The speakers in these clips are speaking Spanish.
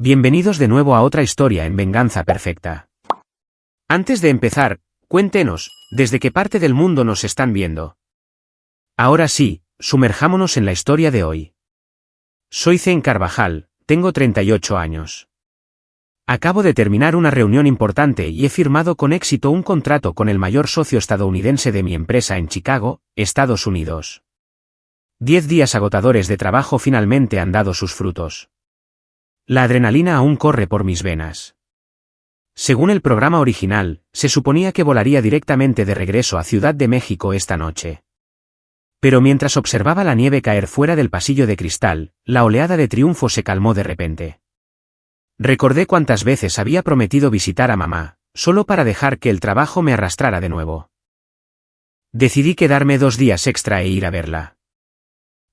Bienvenidos de nuevo a otra historia en Venganza Perfecta. Antes de empezar, cuéntenos, ¿desde qué parte del mundo nos están viendo? Ahora sí, sumerjámonos en la historia de hoy. Soy Zen Carvajal, tengo 38 años. Acabo de terminar una reunión importante y he firmado con éxito un contrato con el mayor socio estadounidense de mi empresa en Chicago, Estados Unidos. 10 días agotadores de trabajo finalmente han dado sus frutos. La adrenalina aún corre por mis venas. Según el programa original, se suponía que volaría directamente de regreso a Ciudad de México esta noche. Pero mientras observaba la nieve caer fuera del pasillo de cristal, la oleada de triunfo se calmó de repente. Recordé cuántas veces había prometido visitar a mamá, solo para dejar que el trabajo me arrastrara de nuevo. Decidí quedarme 2 días extra e ir a verla.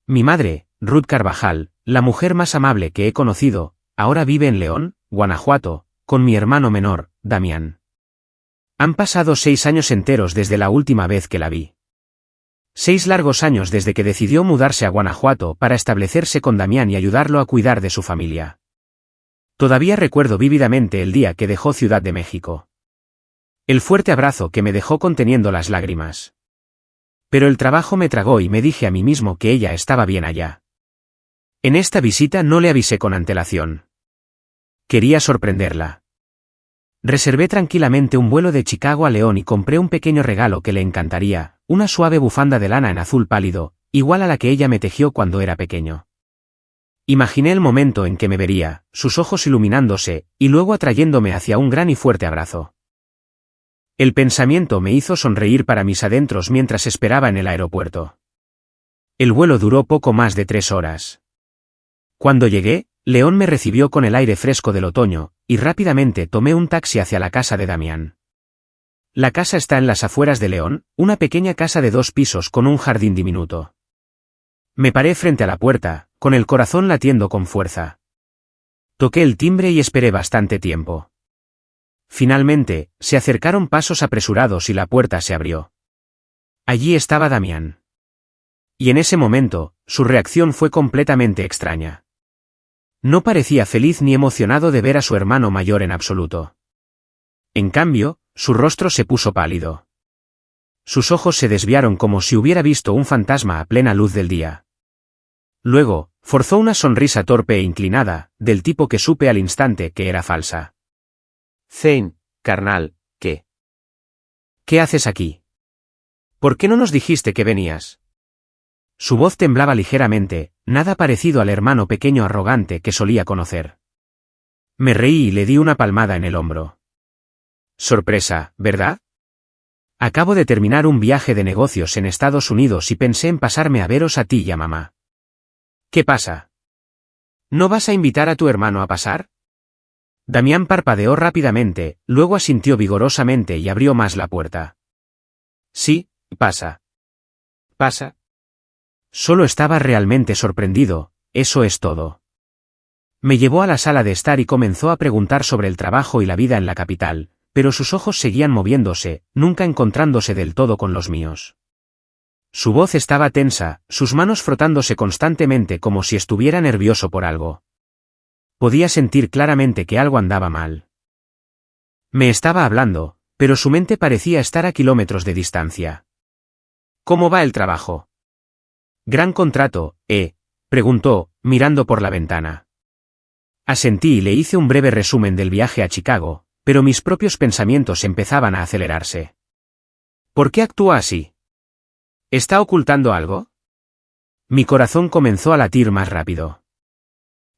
Mi madre, Ruth Carvajal, la mujer más amable que he conocido, ahora vive en León, Guanajuato, con mi hermano menor, Damián. Han pasado 6 años enteros desde la última vez que la vi. 6 largos años desde que decidió mudarse a Guanajuato para establecerse con Damián y ayudarlo a cuidar de su familia. Todavía recuerdo vívidamente el día que dejó Ciudad de México. El fuerte abrazo que me dejó conteniendo las lágrimas. Pero el trabajo me tragó y me dije a mí mismo que ella estaba bien allá. En esta visita no le avisé con antelación. Quería sorprenderla. Reservé tranquilamente un vuelo de Chicago a León y compré un pequeño regalo que le encantaría, una suave bufanda de lana en azul pálido, igual a la que ella me tejió cuando era pequeño. Imaginé el momento en que me vería, sus ojos iluminándose, y luego atrayéndome hacia un gran y fuerte abrazo. El pensamiento me hizo sonreír para mis adentros mientras esperaba en el aeropuerto. El vuelo duró poco más de 3 horas. Cuando llegué, León me recibió con el aire fresco del otoño, y rápidamente tomé un taxi hacia la casa de Damián. La casa está en las afueras de León, una pequeña casa de 2 pisos con un jardín diminuto. Me paré frente a la puerta, con el corazón latiendo con fuerza. Toqué el timbre y esperé bastante tiempo. Finalmente, se acercaron pasos apresurados y la puerta se abrió. Allí estaba Damián. Y en ese momento, su reacción fue completamente extraña. No parecía feliz ni emocionado de ver a su hermano mayor en absoluto. En cambio, su rostro se puso pálido. Sus ojos se desviaron como si hubiera visto un fantasma a plena luz del día. Luego, forzó una sonrisa torpe e inclinada, del tipo que supe al instante que era falsa. «Zane, carnal, ¿qué? ¿Qué haces aquí? ¿Por qué no nos dijiste que venías?» Su voz temblaba ligeramente, nada parecido al hermano pequeño arrogante que solía conocer. Me reí y le di una palmada en el hombro. Sorpresa, ¿verdad? Acabo de terminar un viaje de negocios en Estados Unidos y pensé en pasarme a veros a ti y a mamá. ¿Qué pasa? ¿No vas a invitar a tu hermano a pasar? Damián parpadeó rápidamente, luego asintió vigorosamente y abrió más la puerta. Sí, pasa. ¿Pasa? Solo estaba realmente sorprendido, eso es todo. Me llevó a la sala de estar y comenzó a preguntar sobre el trabajo y la vida en la capital, pero sus ojos seguían moviéndose, nunca encontrándose del todo con los míos. Su voz estaba tensa, sus manos frotándose constantemente como si estuviera nervioso por algo. Podía sentir claramente que algo andaba mal. Me estaba hablando, pero su mente parecía estar a kilómetros de distancia. ¿Cómo va el trabajo? Gran contrato, preguntó, mirando por la ventana. Asentí y le hice un breve resumen del viaje a Chicago, pero mis propios pensamientos empezaban a acelerarse. ¿Por qué actúa así? ¿Está ocultando algo? Mi corazón comenzó a latir más rápido.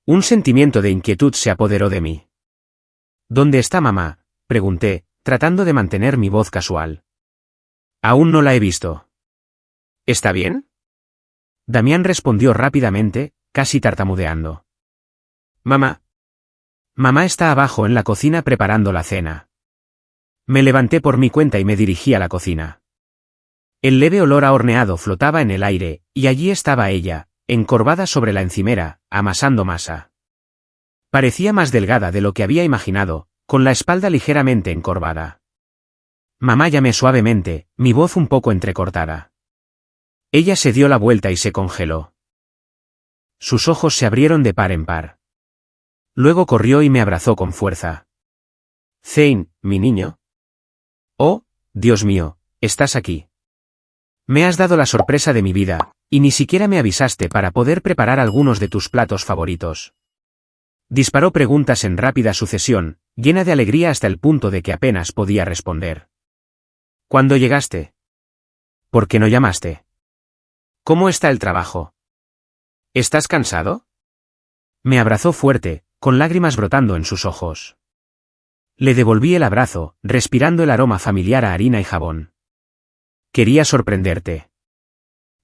Un sentimiento de inquietud se apoderó de mí. ¿Dónde está mamá?, pregunté, tratando de mantener mi voz casual. Aún no la he visto. ¿Está bien? Damián respondió rápidamente, casi tartamudeando. Mamá. Mamá está abajo en la cocina preparando la cena. Me levanté por mi cuenta y me dirigí a la cocina. El leve olor a horneado flotaba en el aire, y allí estaba ella, encorvada sobre la encimera, amasando masa. Parecía más delgada de lo que había imaginado, con la espalda ligeramente encorvada. Mamá, llamé suavemente, mi voz un poco entrecortada. Ella se dio la vuelta y se congeló. Sus ojos se abrieron de par en par. Luego corrió y me abrazó con fuerza. Zane, mi niño. Oh, Dios mío, estás aquí. Me has dado la sorpresa de mi vida, y ni siquiera me avisaste para poder preparar algunos de tus platos favoritos. Disparó preguntas en rápida sucesión, llena de alegría hasta el punto de que apenas podía responder. ¿Cuándo llegaste? ¿Por qué no llamaste? ¿Cómo está el trabajo? ¿Estás cansado? Me abrazó fuerte, con lágrimas brotando en sus ojos. Le devolví el abrazo, respirando el aroma familiar a harina y jabón. Quería sorprenderte.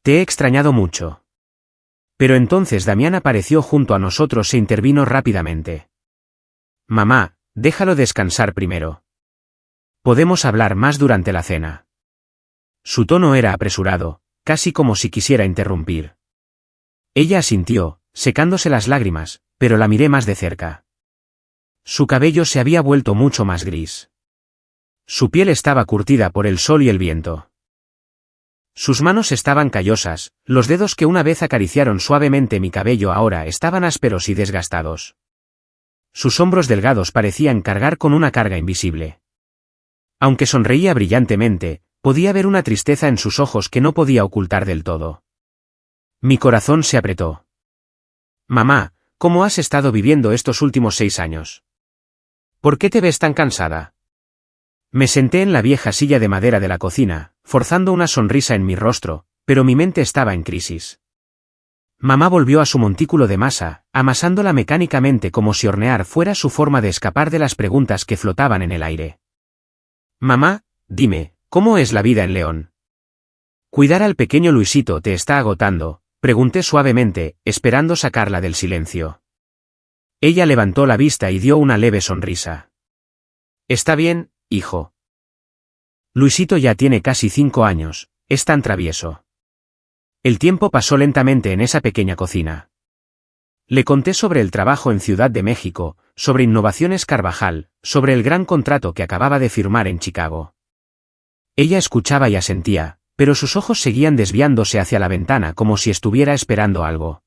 Te he extrañado mucho. Pero entonces Damián apareció junto a nosotros e intervino rápidamente. Mamá, déjalo descansar primero. Podemos hablar más durante la cena. Su tono era apresurado, casi como si quisiera interrumpir. Ella asintió, secándose las lágrimas, pero la miré más de cerca. Su cabello se había vuelto mucho más gris. Su piel estaba curtida por el sol y el viento. Sus manos estaban callosas, los dedos que una vez acariciaron suavemente mi cabello ahora estaban ásperos y desgastados. Sus hombros delgados parecían cargar con una carga invisible. Aunque sonreía brillantemente, podía ver una tristeza en sus ojos que no podía ocultar del todo. Mi corazón se apretó. Mamá, ¿cómo has estado viviendo estos últimos 6 años? ¿Por qué te ves tan cansada? Me senté en la vieja silla de madera de la cocina, forzando una sonrisa en mi rostro, pero mi mente estaba en crisis. Mamá volvió a su montículo de masa, amasándola mecánicamente como si hornear fuera su forma de escapar de las preguntas que flotaban en el aire. Mamá, dime, ¿cómo es la vida en León? ¿Cuidar al pequeño Luisito te está agotando? Pregunté suavemente, esperando sacarla del silencio. Ella levantó la vista y dio una leve sonrisa. Está bien, hijo. Luisito ya tiene casi 5 años, es tan travieso. El tiempo pasó lentamente en esa pequeña cocina. Le conté sobre el trabajo en Ciudad de México, sobre Innovaciones Carvajal, sobre el gran contrato que acababa de firmar en Chicago. Ella escuchaba y asentía, pero sus ojos seguían desviándose hacia la ventana como si estuviera esperando algo.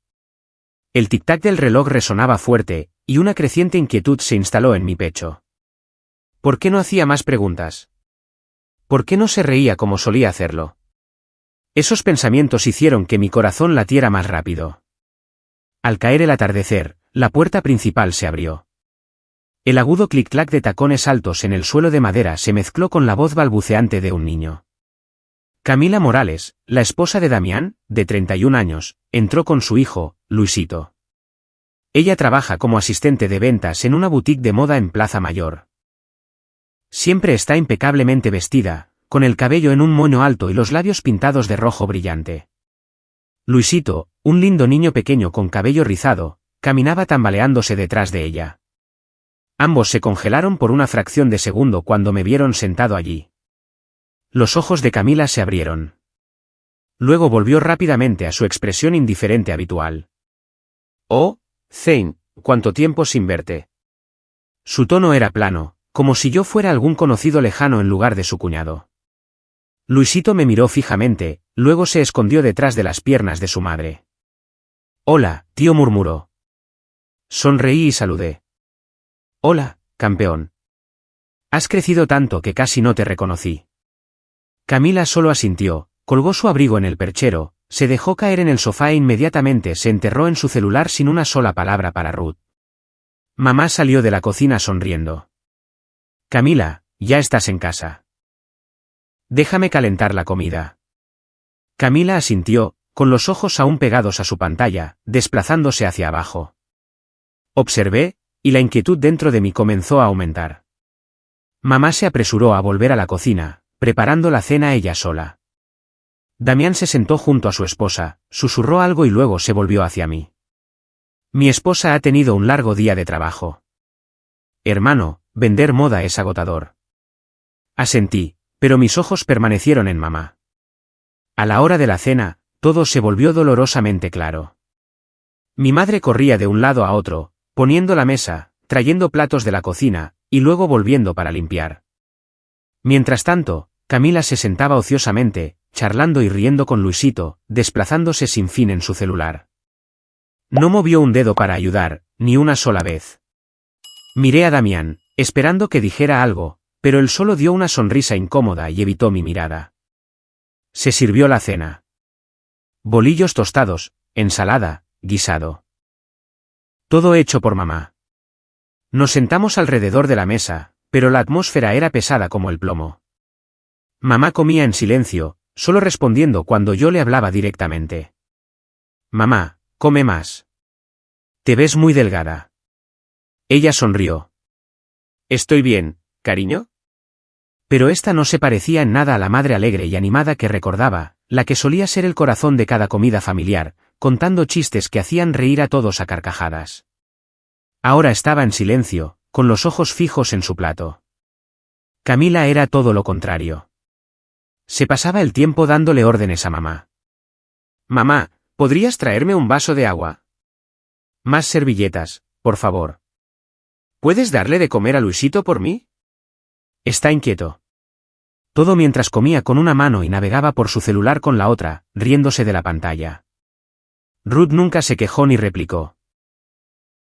El tic-tac del reloj resonaba fuerte, y una creciente inquietud se instaló en mi pecho. ¿Por qué no hacía más preguntas? ¿Por qué no se reía como solía hacerlo? Esos pensamientos hicieron que mi corazón latiera más rápido. Al caer el atardecer, la puerta principal se abrió. El agudo clic-clac de tacones altos en el suelo de madera se mezcló con la voz balbuceante de un niño. Camila Morales, la esposa de Damián, de 31 años, entró con su hijo, Luisito. Ella trabaja como asistente de ventas en una boutique de moda en Plaza Mayor. Siempre está impecablemente vestida, con el cabello en un moño alto y los labios pintados de rojo brillante. Luisito, un lindo niño pequeño con cabello rizado, caminaba tambaleándose detrás de ella. Ambos se congelaron por una fracción de segundo cuando me vieron sentado allí. Los ojos de Camila se abrieron. Luego volvió rápidamente a su expresión indiferente habitual. «Oh, Zane, ¿cuánto tiempo sin verte?» Su tono era plano, como si yo fuera algún conocido lejano en lugar de su cuñado. Luisito me miró fijamente, luego se escondió detrás de las piernas de su madre. «Hola, tío», murmuró. Sonreí y saludé. «Hola, campeón. Has crecido tanto que casi no te reconocí». Camila solo asintió, colgó su abrigo en el perchero, se dejó caer en el sofá e inmediatamente se enterró en su celular sin una sola palabra para Ruth. Mamá salió de la cocina sonriendo. «Camila, ya estás en casa. Déjame calentar la comida». Camila asintió, con los ojos aún pegados a su pantalla, desplazándose hacia abajo. Observé, y la inquietud dentro de mí comenzó a aumentar. Mamá se apresuró a volver a la cocina, preparando la cena ella sola. Damián se sentó junto a su esposa, susurró algo y luego se volvió hacia mí. «Mi esposa ha tenido un largo día de trabajo. Hermano, vender moda es agotador». Asentí, pero mis ojos permanecieron en mamá. A la hora de la cena, todo se volvió dolorosamente claro. Mi madre corría de un lado a otro, poniendo la mesa, trayendo platos de la cocina, y luego volviendo para limpiar. Mientras tanto, Camila se sentaba ociosamente, charlando y riendo con Luisito, desplazándose sin fin en su celular. No movió un dedo para ayudar, ni una sola vez. Miré a Damián, esperando que dijera algo, pero él solo dio una sonrisa incómoda y evitó mi mirada. Se sirvió la cena. Bolillos tostados, ensalada, guisado. Todo hecho por mamá. Nos sentamos alrededor de la mesa, pero la atmósfera era pesada como el plomo. Mamá comía en silencio, solo respondiendo cuando yo le hablaba directamente. Mamá, come más. Te ves muy delgada. Ella sonrió. Estoy bien, cariño. Pero esta no se parecía en nada a la madre alegre y animada que recordaba, la que solía ser el corazón de cada comida familiar, contando chistes que hacían reír a todos a carcajadas. Ahora estaba en silencio, con los ojos fijos en su plato. Camila era todo lo contrario. Se pasaba el tiempo dándole órdenes a mamá. Mamá, ¿podrías traerme un vaso de agua? Más servilletas, por favor. ¿Puedes darle de comer a Luisito por mí? Está inquieto. Todo mientras comía con una mano y navegaba por su celular con la otra, riéndose de la pantalla. Ruth nunca se quejó ni replicó.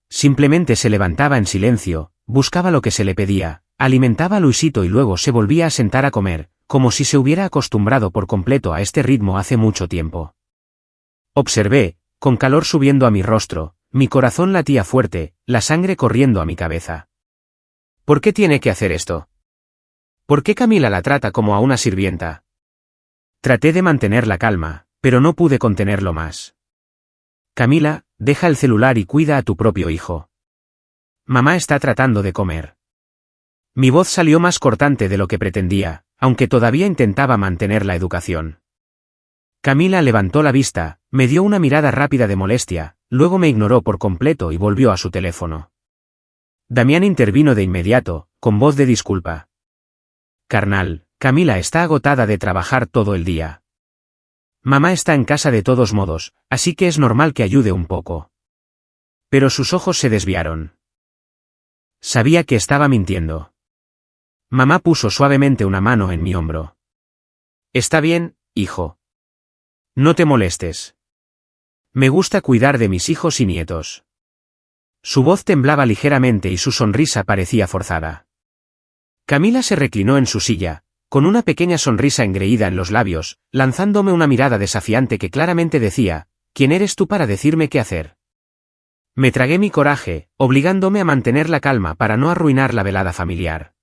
Simplemente se levantaba en silencio, buscaba lo que se le pedía, alimentaba a Luisito y luego se volvía a sentar a comer, como si se hubiera acostumbrado por completo a este ritmo hace mucho tiempo. Observé, con calor subiendo a mi rostro, mi corazón latía fuerte, la sangre corriendo a mi cabeza. ¿Por qué tiene que hacer esto? ¿Por qué Camila la trata como a una sirvienta? Traté de mantener la calma, pero no pude contenerlo más. Camila, deja el celular y cuida a tu propio hijo. Mamá está tratando de comer. Mi voz salió más cortante de lo que pretendía, aunque todavía intentaba mantener la educación. Camila levantó la vista, me dio una mirada rápida de molestia, luego me ignoró por completo y volvió a su teléfono. Damián intervino de inmediato, con voz de disculpa. Carnal, Camila está agotada de trabajar todo el día. Mamá está en casa de todos modos, así que es normal que ayude un poco. Pero sus ojos se desviaron. Sabía que estaba mintiendo. Mamá puso suavemente una mano en mi hombro. Está bien, hijo. No te molestes. Me gusta cuidar de mis hijos y nietos. Su voz temblaba ligeramente y su sonrisa parecía forzada. Camila se reclinó en su silla, con una pequeña sonrisa engreída en los labios, lanzándome una mirada desafiante que claramente decía, ¿quién eres tú para decirme qué hacer? Me tragué mi coraje, obligándome a mantener la calma para no arruinar la velada familiar.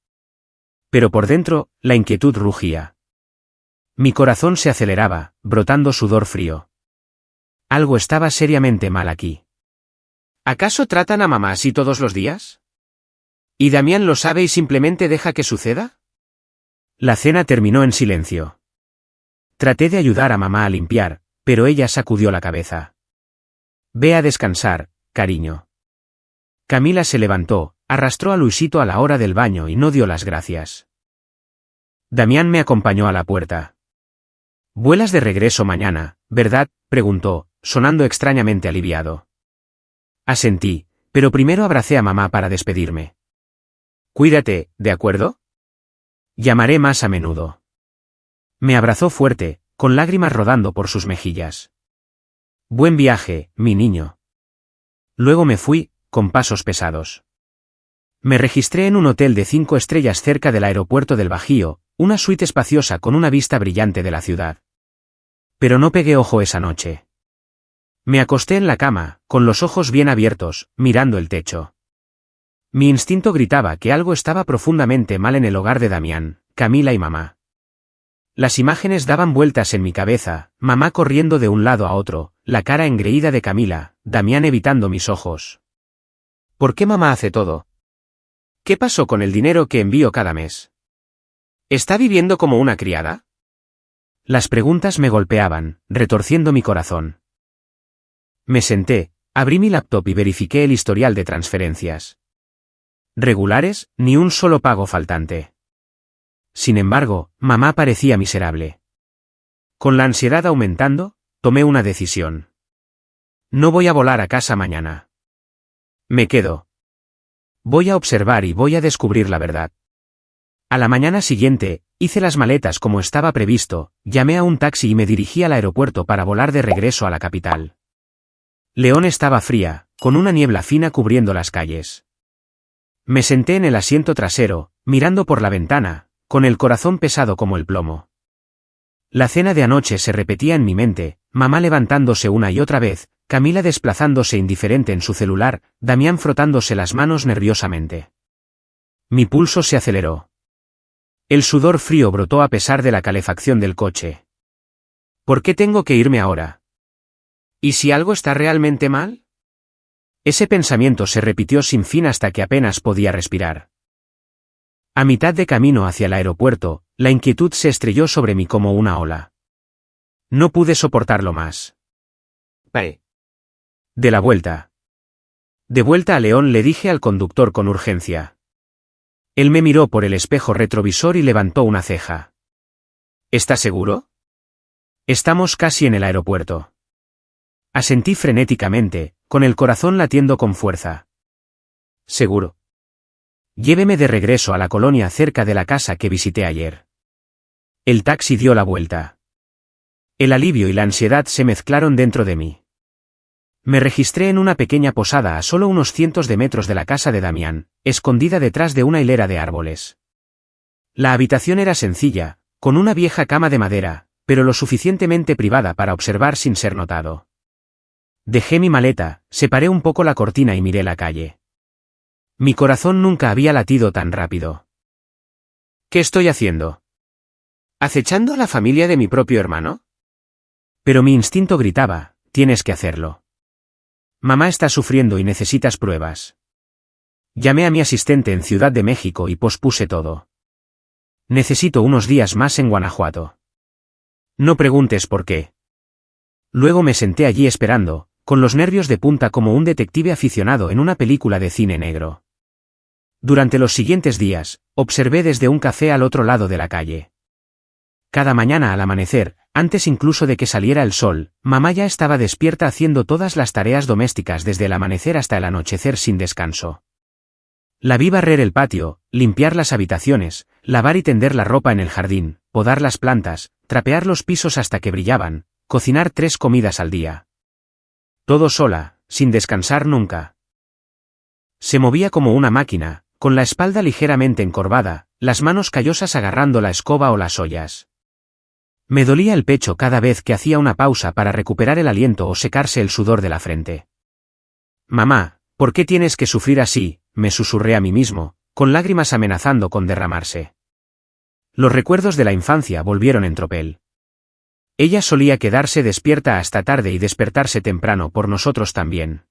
Pero por dentro, la inquietud rugía. Mi corazón se aceleraba, brotando sudor frío. Algo estaba seriamente mal aquí. ¿Acaso tratan a mamá así todos los días? ¿Y Damián lo sabe y simplemente deja que suceda? La cena terminó en silencio. Traté de ayudar a mamá a limpiar, pero ella sacudió la cabeza. Ve a descansar, cariño. Camila se levantó, arrastró a Luisito a la hora del baño y no dio las gracias. Damián me acompañó a la puerta. «Vuelas de regreso mañana, ¿verdad?», preguntó, sonando extrañamente aliviado. Asentí, pero primero abracé a mamá para despedirme. «Cuídate, ¿de acuerdo? Llamaré más a menudo». Me abrazó fuerte, con lágrimas rodando por sus mejillas. «Buen viaje, mi niño». Luego me fui, con pasos pesados. Me registré en un hotel de 5 estrellas cerca del aeropuerto del Bajío, una suite espaciosa con una vista brillante de la ciudad. Pero no pegué ojo esa noche. Me acosté en la cama, con los ojos bien abiertos, mirando el techo. Mi instinto gritaba que algo estaba profundamente mal en el hogar de Damián, Camila y mamá. Las imágenes daban vueltas en mi cabeza, mamá corriendo de un lado a otro, la cara engreída de Camila, Damián evitando mis ojos. ¿Por qué mamá hace todo? ¿Qué pasó con el dinero que envío cada mes? ¿Está viviendo como una criada? Las preguntas me golpeaban, retorciendo mi corazón. Me senté, abrí mi laptop y verifiqué el historial de transferencias. Regulares, ni un solo pago faltante. Sin embargo, mamá parecía miserable. Con la ansiedad aumentando, tomé una decisión. No voy a volar a casa mañana. Me quedo. Voy a observar y voy a descubrir la verdad. A la mañana siguiente, hice las maletas como estaba previsto, llamé a un taxi y me dirigí al aeropuerto para volar de regreso a la capital. León estaba fría, con una niebla fina cubriendo las calles. Me senté en el asiento trasero, mirando por la ventana, con el corazón pesado como el plomo. La cena de anoche se repetía en mi mente, mamá levantándose una y otra vez, Camila desplazándose indiferente en su celular, Damián frotándose las manos nerviosamente. Mi pulso se aceleró. El sudor frío brotó a pesar de la calefacción del coche. ¿Por qué tengo que irme ahora? ¿Y si algo está realmente mal? Ese pensamiento se repitió sin fin hasta que apenas podía respirar. A mitad de camino hacia el aeropuerto, la inquietud se estrelló sobre mí como una ola. No pude soportarlo más. Vale. De la vuelta. De vuelta a León, le dije al conductor con urgencia. Él me miró por el espejo retrovisor y levantó una ceja. ¿Estás seguro? Estamos casi en el aeropuerto. Asentí frenéticamente, con el corazón latiendo con fuerza. Seguro. Lléveme de regreso a la colonia cerca de la casa que visité ayer. El taxi dio la vuelta. El alivio y la ansiedad se mezclaron dentro de mí. Me registré en una pequeña posada a solo unos cientos de metros de la casa de Damián, escondida detrás de una hilera de árboles. La habitación era sencilla, con una vieja cama de madera, pero lo suficientemente privada para observar sin ser notado. Dejé mi maleta, separé un poco la cortina y miré la calle. Mi corazón nunca había latido tan rápido. ¿Qué estoy haciendo? ¿Acechando a la familia de mi propio hermano? Pero mi instinto gritaba, tienes que hacerlo. Mamá está sufriendo y necesitas pruebas. Llamé a mi asistente en Ciudad de México y pospuse todo. Necesito unos días más en Guanajuato. No preguntes por qué. Luego me senté allí esperando, con los nervios de punta como un detective aficionado en una película de cine negro. Durante los siguientes días, observé desde un café al otro lado de la calle. Cada mañana al amanecer, antes incluso de que saliera el sol, mamá ya estaba despierta haciendo todas las tareas domésticas desde el amanecer hasta el anochecer sin descanso. La vi barrer el patio, limpiar las habitaciones, lavar y tender la ropa en el jardín, podar las plantas, trapear los pisos hasta que brillaban, cocinar 3 comidas al día. Todo sola, sin descansar nunca. Se movía como una máquina, con la espalda ligeramente encorvada, las manos callosas agarrando la escoba o las ollas. Me dolía el pecho cada vez que hacía una pausa para recuperar el aliento o secarse el sudor de la frente. Mamá, ¿por qué tienes que sufrir así?, me susurré a mí mismo, con lágrimas amenazando con derramarse. Los recuerdos de la infancia volvieron en tropel. Ella solía quedarse despierta hasta tarde y despertarse temprano por nosotros también.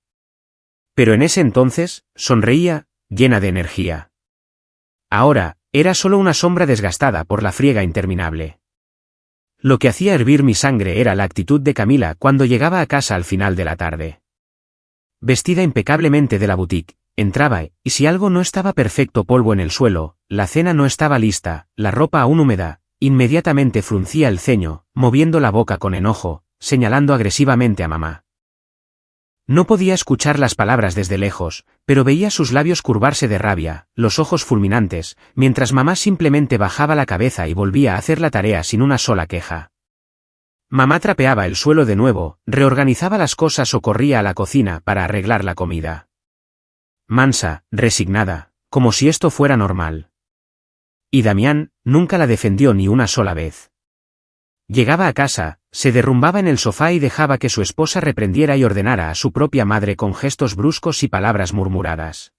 Pero en ese entonces, sonreía, llena de energía. Ahora, era solo una sombra desgastada por la friega interminable. Lo que hacía hervir mi sangre era la actitud de Camila cuando llegaba a casa al final de la tarde. Vestida impecablemente de la boutique, entraba y si algo no estaba perfecto, polvo en el suelo, la cena no estaba lista, la ropa aún húmeda, inmediatamente fruncía el ceño, moviendo la boca con enojo, señalando agresivamente a mamá. No podía escuchar las palabras desde lejos, pero veía sus labios curvarse de rabia, los ojos fulminantes, mientras mamá simplemente bajaba la cabeza y volvía a hacer la tarea sin una sola queja. Mamá trapeaba el suelo de nuevo, reorganizaba las cosas o corría a la cocina para arreglar la comida. Mansa, resignada, como si esto fuera normal. Y Damián nunca la defendió ni una sola vez. Llegaba a casa, se derrumbaba en el sofá y dejaba que su esposa reprendiera y ordenara a su propia madre con gestos bruscos y palabras murmuradas.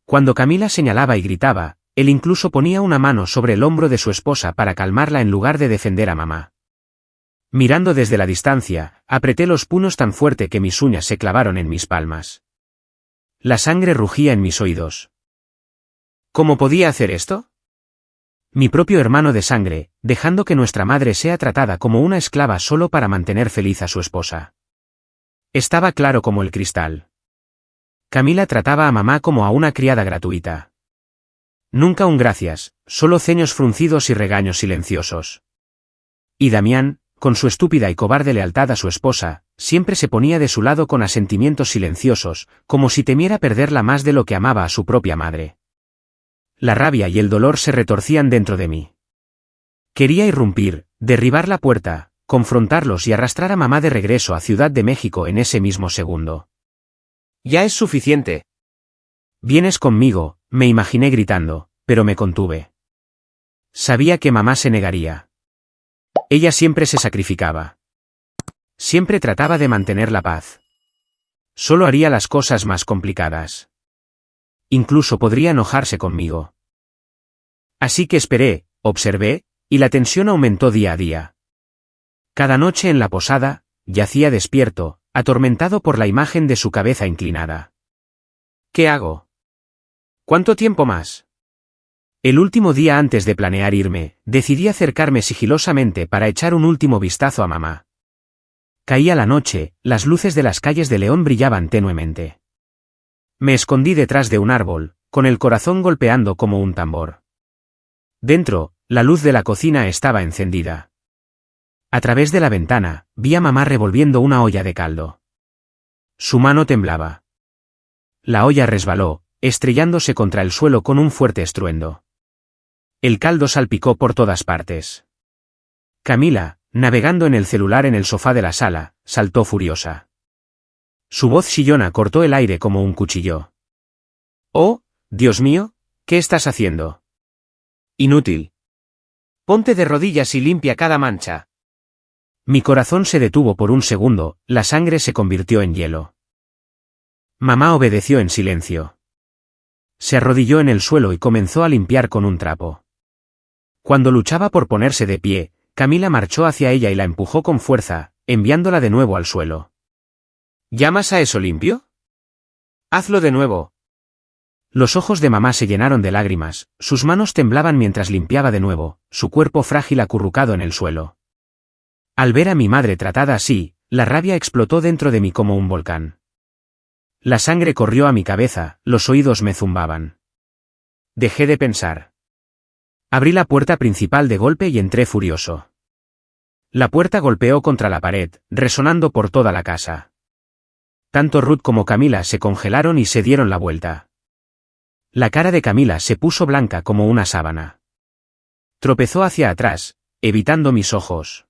Cuando Camila señalaba y gritaba, él incluso ponía una mano sobre el hombro de su esposa para calmarla en lugar de defender a mamá. Mirando desde la distancia, apreté los puños tan fuerte que mis uñas se clavaron en mis palmas. La sangre rugía en mis oídos. ¿Cómo podía hacer esto? Mi propio hermano de sangre, dejando que nuestra madre sea tratada como una esclava solo para mantener feliz a su esposa. Estaba claro como el cristal. Camila trataba a mamá como a una criada gratuita. Nunca un gracias, solo ceños fruncidos y regaños silenciosos. Y Damián, con su estúpida y cobarde lealtad a su esposa, siempre se ponía de su lado con asentimientos silenciosos, como si temiera perderla más de lo que amaba a su propia madre. La rabia y el dolor se retorcían dentro de mí. Quería irrumpir, derribar la puerta, confrontarlos y arrastrar a mamá de regreso a Ciudad de México en ese mismo segundo. Ya es suficiente. Vienes conmigo, Me imaginé gritando, pero me contuve. Sabía que mamá se negaría. Ella siempre se sacrificaba. Siempre trataba de mantener la paz. Solo haría las cosas más complicadas. Incluso podría enojarse conmigo. Así que esperé, observé, y la tensión aumentó día a día. Cada noche en la posada, yacía despierto, atormentado por la imagen de su cabeza inclinada. ¿Qué hago? ¿Cuánto tiempo más? El último día antes de planear irme, decidí acercarme sigilosamente para echar un último vistazo a mamá. Caía la noche, las luces de las calles de León brillaban tenuemente. Me escondí detrás de un árbol, con el corazón golpeando como un tambor. Dentro, la luz de la cocina estaba encendida. A través de la ventana, vi a mamá revolviendo una olla de caldo. Su mano temblaba. La olla resbaló, estrellándose contra el suelo con un fuerte estruendo. El caldo salpicó por todas partes. Camila, navegando en el celular en el sofá de la sala, saltó furiosa. Su voz chillona cortó el aire como un cuchillo. «Oh, Dios mío, ¿qué estás haciendo? Inútil. Ponte de rodillas y limpia cada mancha». Mi corazón se detuvo por un segundo, la sangre se convirtió en hielo. Mamá obedeció en silencio. Se arrodilló en el suelo y comenzó a limpiar con un trapo. Cuando luchaba por ponerse de pie, Camila marchó hacia ella y la empujó con fuerza, enviándola de nuevo al suelo. ¿Llamas a eso limpio? Hazlo de nuevo. Los ojos de mamá se llenaron de lágrimas, sus manos temblaban mientras limpiaba de nuevo, su cuerpo frágil acurrucado en el suelo. Al ver a mi madre tratada así, la rabia explotó dentro de mí como un volcán. La sangre corrió a mi cabeza, los oídos me zumbaban. Dejé de pensar. Abrí la puerta principal de golpe y entré furioso. La puerta golpeó contra la pared, resonando por toda la casa. Tanto Ruth como Camila se congelaron y se dieron la vuelta. La cara de Camila se puso blanca como una sábana. Tropezó hacia atrás, evitando mis ojos.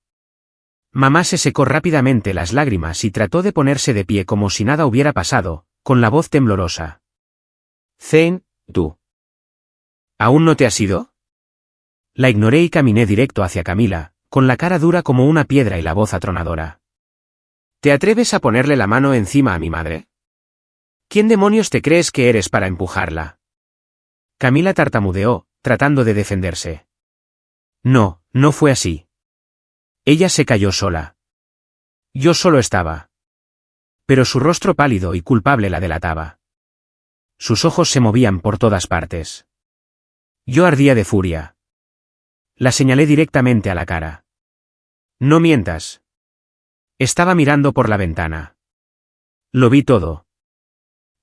Mamá se secó rápidamente las lágrimas y trató de ponerse de pie como si nada hubiera pasado, con la voz temblorosa. «Zane, ¿tú? ¿Aún no te has ido?» La ignoré y caminé directo hacia Camila, con la cara dura como una piedra y la voz atronadora. ¿Te atreves a ponerle la mano encima a mi madre? ¿Quién demonios te crees que eres para empujarla? Camila tartamudeó, tratando de defenderse. No, no fue así. Ella se cayó sola. Yo solo estaba. Pero su rostro pálido y culpable la delataba. Sus ojos se movían por todas partes. Yo ardía de furia. La señalé directamente a la cara. No mientas. Estaba mirando por la ventana. Lo vi todo.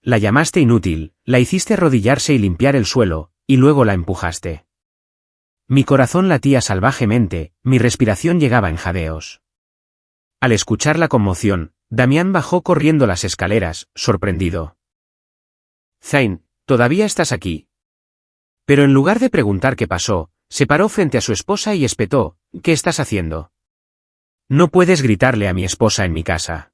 La llamaste inútil, la hiciste arrodillarse y limpiar el suelo, y luego la empujaste. Mi corazón latía salvajemente, mi respiración llegaba en jadeos. Al escuchar la conmoción, Damián bajó corriendo las escaleras, sorprendido. «Zane, ¿todavía estás aquí?» Pero en lugar de preguntar qué pasó, se paró frente a su esposa y espetó: «¿Qué estás haciendo? No puedes gritarle a mi esposa en mi casa».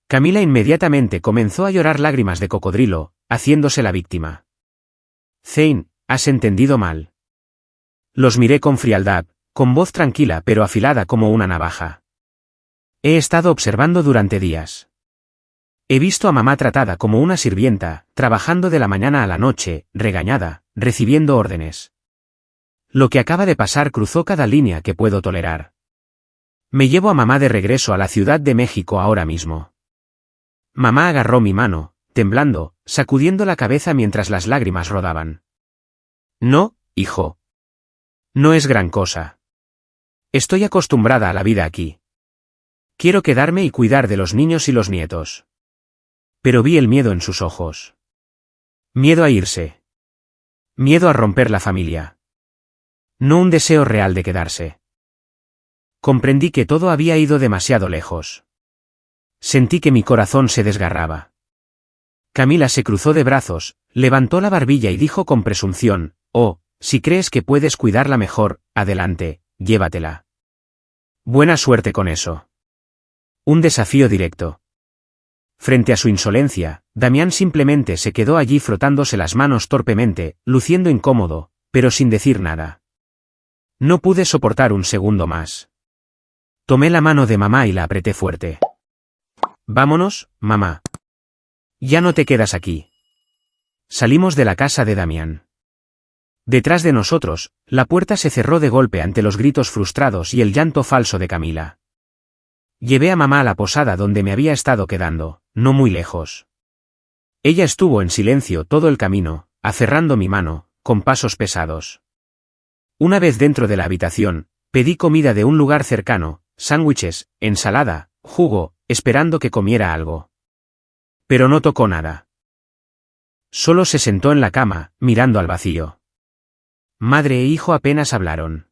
Camila inmediatamente comenzó a llorar lágrimas de cocodrilo, haciéndose la víctima. «Zane, has entendido mal». Los miré con frialdad, con voz tranquila pero afilada como una navaja. He estado observando durante días. He visto a mamá tratada como una sirvienta, trabajando de la mañana a la noche, regañada, recibiendo órdenes. Lo que acaba de pasar cruzó cada línea que puedo tolerar. Me llevo a mamá de regreso a la Ciudad de México ahora mismo. Mamá agarró mi mano, temblando, sacudiendo la cabeza mientras las lágrimas rodaban. No, hijo. No es gran cosa. Estoy acostumbrada a la vida aquí. Quiero quedarme y cuidar de los niños y los nietos. Pero vi el miedo en sus ojos. Miedo a irse. Miedo a romper la familia. No un deseo real de quedarse. Comprendí que todo había ido demasiado lejos. Sentí que mi corazón se desgarraba. Camila se cruzó de brazos, levantó la barbilla y dijo con presunción: «Oh, si crees que puedes cuidarla mejor, adelante, llévatela. Buena suerte con eso». Un desafío directo. Frente a su insolencia, Damián simplemente se quedó allí frotándose las manos torpemente, luciendo incómodo, pero sin decir nada. No pude soportar un segundo más. Tomé la mano de mamá y la apreté fuerte. Vámonos, mamá. Ya no te quedas aquí. Salimos de la casa de Damián. Detrás de nosotros, la puerta se cerró de golpe ante los gritos frustrados y el llanto falso de Camila. Llevé a mamá a la posada donde me había estado quedando, no muy lejos. Ella estuvo en silencio todo el camino, aferrando mi mano, con pasos pesados. Una vez dentro de la habitación, pedí comida de un lugar cercano, sándwiches, ensalada, jugo, esperando que comiera algo. Pero no tocó nada. Solo se sentó en la cama, mirando al vacío. Madre e hijo apenas hablaron.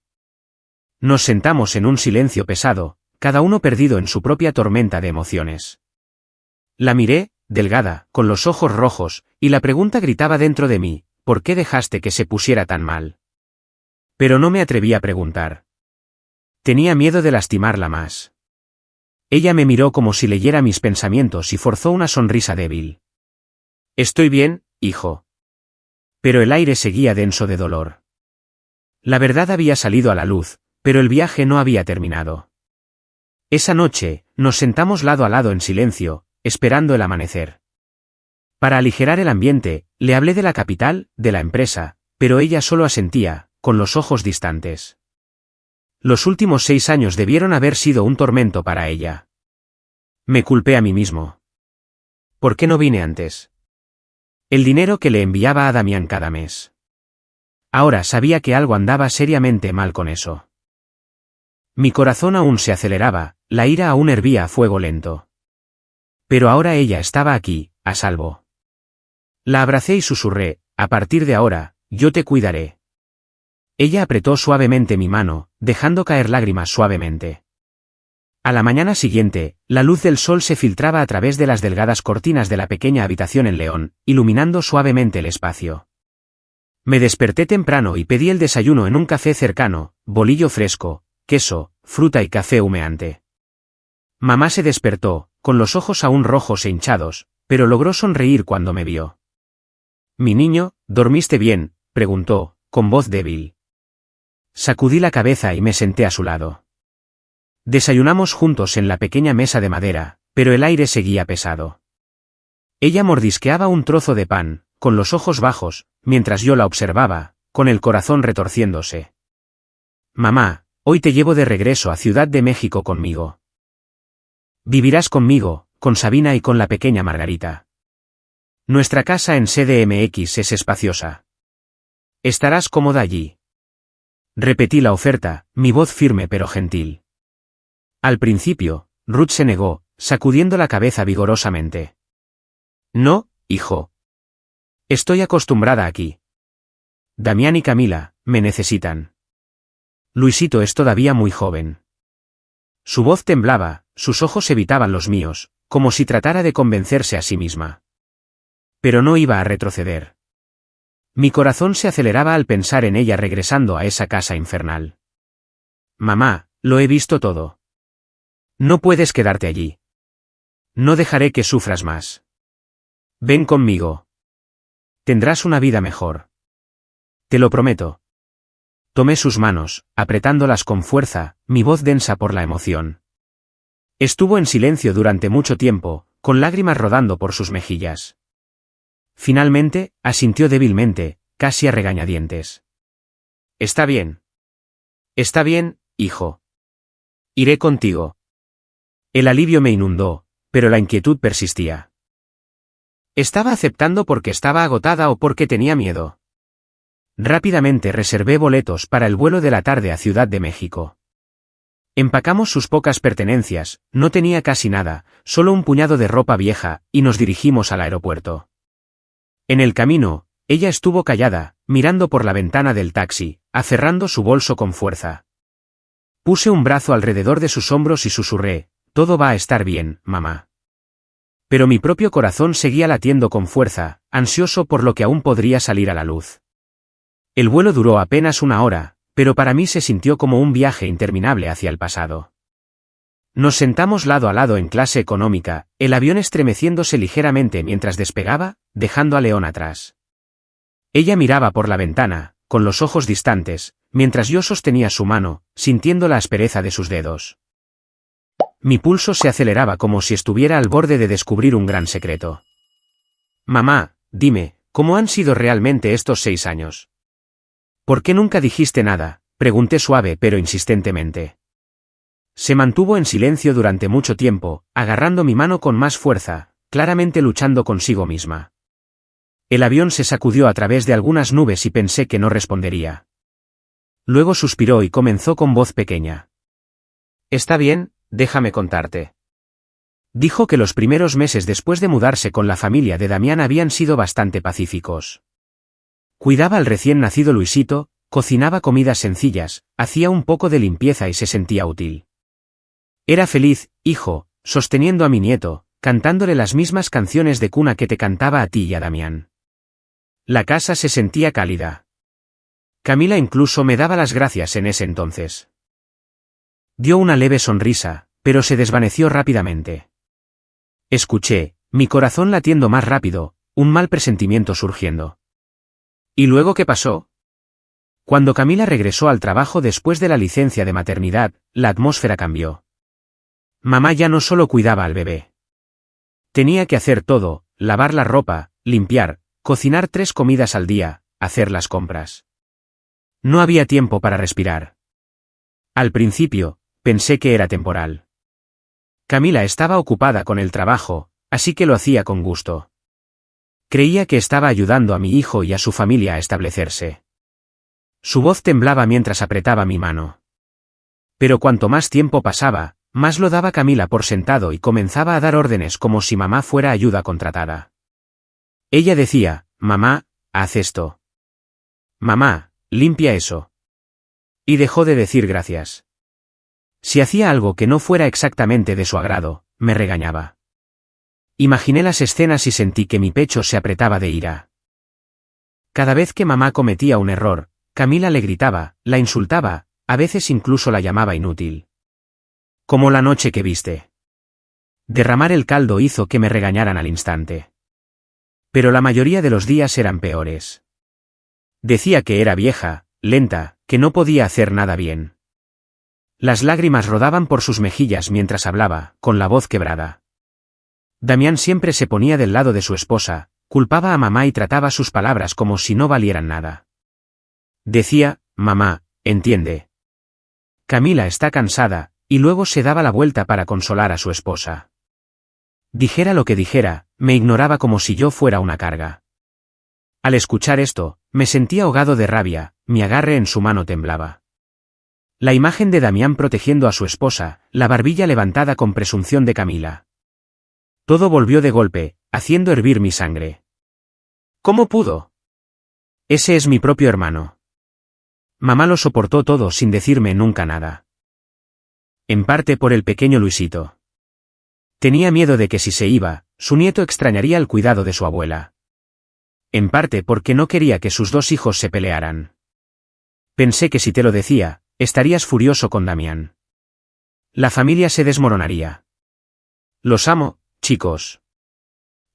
Nos sentamos en un silencio pesado, cada uno perdido en su propia tormenta de emociones. La miré, delgada, con los ojos rojos, y la pregunta gritaba dentro de mí, ¿por qué dejaste que se pusiera tan mal? Pero no me atreví a preguntar. Tenía miedo de lastimarla más. Ella me miró como si leyera mis pensamientos y forzó una sonrisa débil. Estoy bien, hijo. Pero el aire seguía denso de dolor. La verdad había salido a la luz, pero el viaje no había terminado. Esa noche, nos sentamos lado a lado en silencio, esperando el amanecer. Para aligerar el ambiente, le hablé de la capital, de la empresa, pero ella solo asentía, con los ojos distantes. Los últimos 6 años debieron haber sido un tormento para ella. Me culpé a mí mismo. ¿Por qué no vine antes? El dinero que le enviaba a Damián cada mes. Ahora sabía que algo andaba seriamente mal con eso. Mi corazón aún se aceleraba, la ira aún hervía a fuego lento. Pero ahora ella estaba aquí, a salvo. La abracé y susurré, a partir de ahora, yo te cuidaré. Ella apretó suavemente mi mano, dejando caer lágrimas suavemente. A la mañana siguiente, la luz del sol se filtraba a través de las delgadas cortinas de la pequeña habitación en León, iluminando suavemente el espacio. Me desperté temprano y pedí el desayuno en un café cercano, bolillo fresco, queso, fruta y café humeante. Mamá se despertó, con los ojos aún rojos e hinchados, pero logró sonreír cuando me vio. «Mi niño, ¿dormiste bien?», preguntó, con voz débil. Sacudí la cabeza y me senté a su lado. Desayunamos juntos en la pequeña mesa de madera, pero el aire seguía pesado. Ella mordisqueaba un trozo de pan, con los ojos bajos, mientras yo la observaba, con el corazón retorciéndose. «Mamá, hoy te llevo de regreso a Ciudad de México conmigo. Vivirás conmigo, con Sabina y con la pequeña Margarita. Nuestra casa en CDMX es espaciosa. Estarás cómoda allí». Repetí la oferta, mi voz firme pero gentil. Al principio, Ruth se negó, sacudiendo la cabeza vigorosamente. «No, hijo. Estoy acostumbrada aquí. Damián y Camila, me necesitan. Luisito es todavía muy joven». Su voz temblaba, sus ojos evitaban los míos, como si tratara de convencerse a sí misma. Pero no iba a retroceder. Mi corazón se aceleraba al pensar en ella regresando a esa casa infernal. «Mamá, lo he visto todo. No puedes quedarte allí. No dejaré que sufras más. Ven conmigo. Tendrás una vida mejor. Te lo prometo». Tomé sus manos, apretándolas con fuerza, mi voz densa por la emoción. Estuvo en silencio durante mucho tiempo, con lágrimas rodando por sus mejillas. Finalmente, asintió débilmente, casi a regañadientes. «Está bien. Está bien, hijo. Iré contigo». El alivio me inundó, pero la inquietud persistía. ¿Estaba aceptando porque estaba agotada o porque tenía miedo? Rápidamente reservé boletos para el vuelo de la tarde a Ciudad de México. Empacamos sus pocas pertenencias, no tenía casi nada, solo un puñado de ropa vieja, y nos dirigimos al aeropuerto. En el camino, ella estuvo callada, mirando por la ventana del taxi, aferrando su bolso con fuerza. Puse un brazo alrededor de sus hombros y susurré, «Todo va a estar bien, mamá». Pero mi propio corazón seguía latiendo con fuerza, ansioso por lo que aún podría salir a la luz. El vuelo duró apenas 1 hora, pero para mí se sintió como un viaje interminable hacia el pasado. Nos sentamos lado a lado en clase económica, el avión estremeciéndose ligeramente mientras despegaba, dejando a León atrás. Ella miraba por la ventana, con los ojos distantes, mientras yo sostenía su mano, sintiendo la aspereza de sus dedos. Mi pulso se aceleraba como si estuviera al borde de descubrir un gran secreto. Mamá, dime, ¿cómo han sido realmente estos 6 años? ¿Por qué nunca dijiste nada? Pregunté suave pero insistentemente. Se mantuvo en silencio durante mucho tiempo, agarrando mi mano con más fuerza, claramente luchando consigo misma. El avión se sacudió a través de algunas nubes y pensé que no respondería. Luego suspiró y comenzó con voz pequeña. Está bien, déjame contarte. Dijo que los primeros meses después de mudarse con la familia de Damián habían sido bastante pacíficos. Cuidaba al recién nacido Luisito, cocinaba comidas sencillas, hacía un poco de limpieza y se sentía útil. Era feliz, hijo, sosteniendo a mi nieto, cantándole las mismas canciones de cuna que te cantaba a ti y a Damián. La casa se sentía cálida. Camila incluso me daba las gracias en ese entonces. Dio una leve sonrisa, pero se desvaneció rápidamente. Escuché, mi corazón latiendo más rápido, un mal presentimiento surgiendo. ¿Y luego qué pasó? Cuando Camila regresó al trabajo después de la licencia de maternidad, la atmósfera cambió. Mamá ya no solo cuidaba al bebé. Tenía que hacer todo, lavar la ropa, limpiar, cocinar 3 comidas al día, hacer las compras. No había tiempo para respirar. Al principio, pensé que era temporal. Camila estaba ocupada con el trabajo, así que lo hacía con gusto. Creía que estaba ayudando a mi hijo y a su familia a establecerse. Su voz temblaba mientras apretaba mi mano. Pero cuanto más tiempo pasaba, más lo daba Camila por sentado y comenzaba a dar órdenes como si mamá fuera ayuda contratada. Ella decía, mamá, haz esto. Mamá, limpia eso. Y dejó de decir gracias. Si hacía algo que no fuera exactamente de su agrado, me regañaba. Imaginé las escenas y sentí que mi pecho se apretaba de ira. Cada vez que mamá cometía un error, Camila le gritaba, la insultaba, a veces incluso la llamaba inútil. Como la noche que viste. Derramar el caldo hizo que me regañaran al instante. Pero la mayoría de los días eran peores. Decía que era vieja, lenta, que no podía hacer nada bien. Las lágrimas rodaban por sus mejillas mientras hablaba, con la voz quebrada. Damián siempre se ponía del lado de su esposa, culpaba a mamá y trataba sus palabras como si no valieran nada. Decía, mamá, entiende. Camila está cansada, y luego se daba la vuelta para consolar a su esposa. Dijera lo que dijera, me ignoraba como si yo fuera una carga. Al escuchar esto, me sentí ahogado de rabia, mi agarre en su mano temblaba. La imagen de Damián protegiendo a su esposa, la barbilla levantada con presunción de Camila. Todo volvió de golpe, haciendo hervir mi sangre. ¿Cómo pudo? Ese es mi propio hermano. Mamá lo soportó todo sin decirme nunca nada. En parte por el pequeño Luisito. Tenía miedo de que si se iba, su nieto extrañaría el cuidado de su abuela. En parte porque no quería que sus 2 hijos se pelearan. Pensé que si te lo decía, estarías furioso con Damián. La familia se desmoronaría. Los amo, chicos.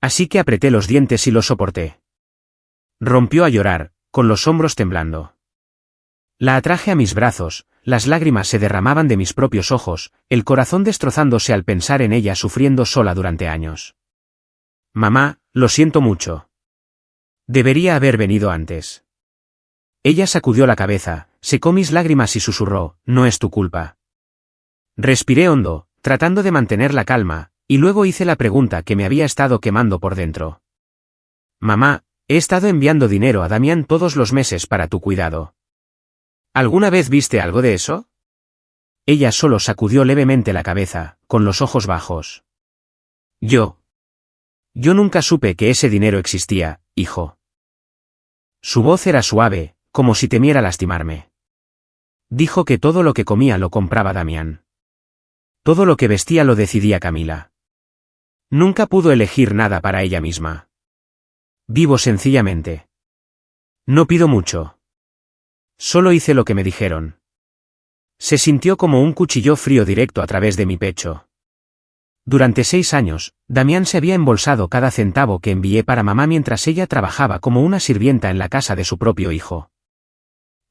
Así que apreté los dientes y lo soporté. Rompió a llorar, con los hombros temblando. La atraje a mis brazos, las lágrimas se derramaban de mis propios ojos, el corazón destrozándose al pensar en ella sufriendo sola durante años. Mamá, lo siento mucho. Debería haber venido antes. Ella sacudió la cabeza, secó mis lágrimas y susurró, no es tu culpa. Respiré hondo, tratando de mantener la calma, y luego hice la pregunta que me había estado quemando por dentro. Mamá, he estado enviando dinero a Damián todos los meses para tu cuidado. ¿Alguna vez viste algo de eso? Ella solo sacudió levemente la cabeza, con los ojos bajos. Yo nunca supe que ese dinero existía, hijo. Su voz era suave, como si temiera lastimarme. Dijo que todo lo que comía lo compraba Damián. Todo lo que vestía lo decidía Camila. Nunca pudo elegir nada para ella misma. Vivo sencillamente. No pido mucho. Solo hice lo que me dijeron. Se sintió como un cuchillo frío directo a través de mi pecho. Durante 6 años, Damián se había embolsado cada centavo que envié para mamá mientras ella trabajaba como una sirvienta en la casa de su propio hijo.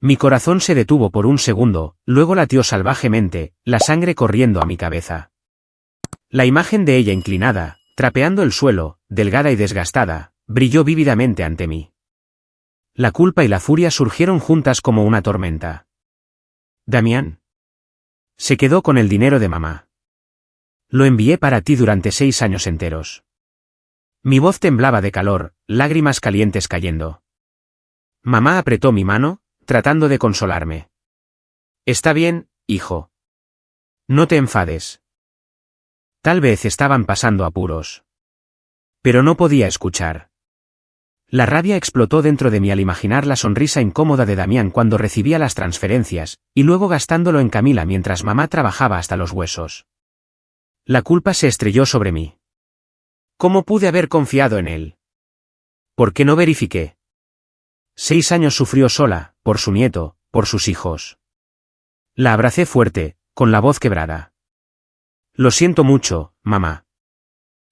Mi corazón se detuvo por un segundo, luego latió salvajemente, la sangre corriendo a mi cabeza. La imagen de ella inclinada, trapeando el suelo, delgada y desgastada, brilló vívidamente ante mí. La culpa y la furia surgieron juntas como una tormenta. Damián. Se quedó con el dinero de mamá. Lo envié para ti durante 6 años enteros. Mi voz temblaba de calor, lágrimas calientes cayendo. Mamá apretó mi mano, tratando de consolarme. Está bien, hijo. No te enfades. Tal vez estaban pasando apuros. Pero no podía escuchar. La rabia explotó dentro de mí al imaginar la sonrisa incómoda de Damián cuando recibía las transferencias, y luego gastándolo en Camila mientras mamá trabajaba hasta los huesos. La culpa se estrelló sobre mí. ¿Cómo pude haber confiado en él? ¿Por qué no verifiqué? 6 años sufrió sola, por su nieto, por sus hijos. La abracé fuerte, con la voz quebrada. Lo siento mucho, mamá.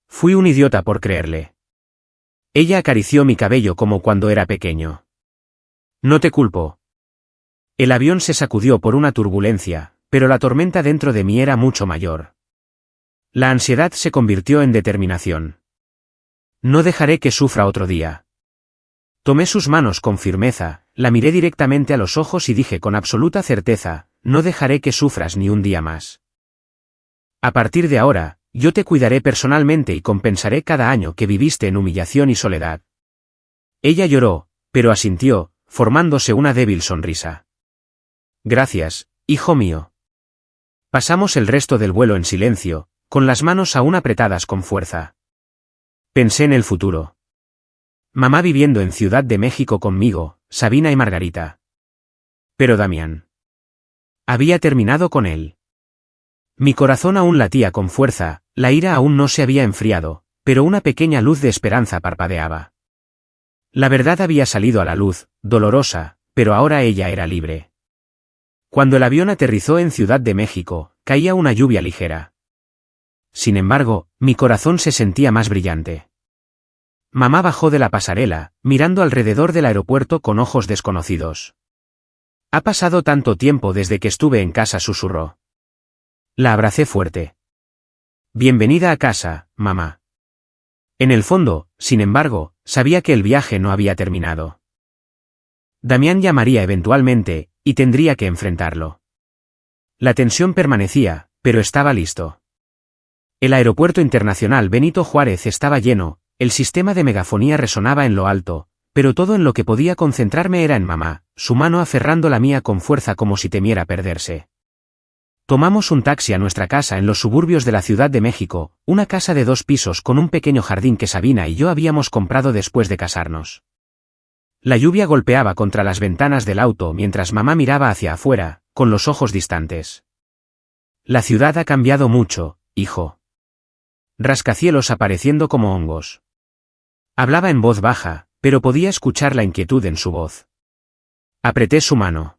Fui un idiota por creerle. Ella acarició mi cabello como cuando era pequeño. No te culpo. El avión se sacudió por una turbulencia, pero la tormenta dentro de mí era mucho mayor. La ansiedad se convirtió en determinación. No dejaré que sufra otro día. Tomé sus manos con firmeza, la miré directamente a los ojos y dije con absoluta certeza, no dejaré que sufras ni un día más. A partir de ahora, yo te cuidaré personalmente y compensaré cada año que viviste en humillación y soledad. Ella lloró, pero asintió, formándose una débil sonrisa. Gracias, hijo mío. Pasamos el resto del vuelo en silencio, con las manos aún apretadas con fuerza. Pensé en el futuro. Mamá viviendo en Ciudad de México conmigo, Sabina y Margarita. Pero Damián. Había terminado con él. Mi corazón aún latía con fuerza, la ira aún no se había enfriado, pero una pequeña luz de esperanza parpadeaba. La verdad había salido a la luz, dolorosa, pero ahora ella era libre. Cuando el avión aterrizó en Ciudad de México, caía una lluvia ligera. Sin embargo, mi corazón se sentía más brillante. Mamá bajó de la pasarela, mirando alrededor del aeropuerto con ojos desconocidos. Ha pasado tanto tiempo desde que estuve en casa, susurró. La abracé fuerte. Bienvenida a casa, mamá. En el fondo, sin embargo, sabía que el viaje no había terminado. Damián llamaría eventualmente, y tendría que enfrentarlo. La tensión permanecía, pero estaba listo. El aeropuerto internacional Benito Juárez estaba lleno, el sistema de megafonía resonaba en lo alto, pero todo en lo que podía concentrarme era en mamá, su mano aferrando la mía con fuerza como si temiera perderse. Tomamos un taxi a nuestra casa en los suburbios de la Ciudad de México, una casa de 2 pisos con un pequeño jardín que Sabina y yo habíamos comprado después de casarnos. La lluvia golpeaba contra las ventanas del auto mientras mamá miraba hacia afuera, con los ojos distantes. La ciudad ha cambiado mucho, hijo. Rascacielos apareciendo como hongos. Hablaba en voz baja, pero podía escuchar la inquietud en su voz. Apreté su mano.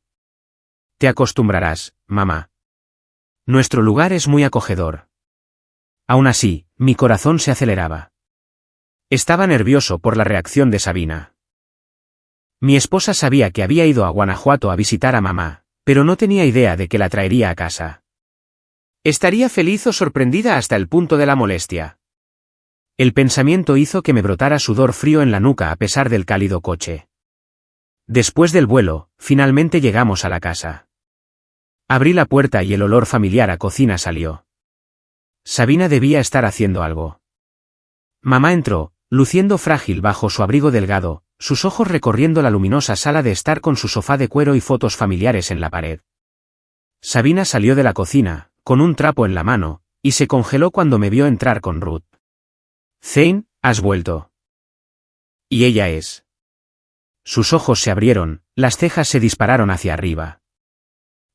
Te acostumbrarás, mamá. Nuestro lugar es muy acogedor. Aún así, mi corazón se aceleraba. Estaba nervioso por la reacción de Sabina. Mi esposa sabía que había ido a Guanajuato a visitar a mamá, pero no tenía idea de que la traería a casa. Estaría feliz o sorprendida hasta el punto de la molestia. El pensamiento hizo que me brotara sudor frío en la nuca a pesar del cálido coche. Después del vuelo, finalmente llegamos a la casa. Abrí la puerta y el olor familiar a cocina salió. Sabina debía estar haciendo algo. Mamá entró, luciendo frágil bajo su abrigo delgado, sus ojos recorriendo la luminosa sala de estar con su sofá de cuero y fotos familiares en la pared. Sabina salió de la cocina, con un trapo en la mano, y se congeló cuando me vio entrar con Ruth. Zane, has vuelto. Y ella es. Sus ojos se abrieron, las cejas se dispararon hacia arriba.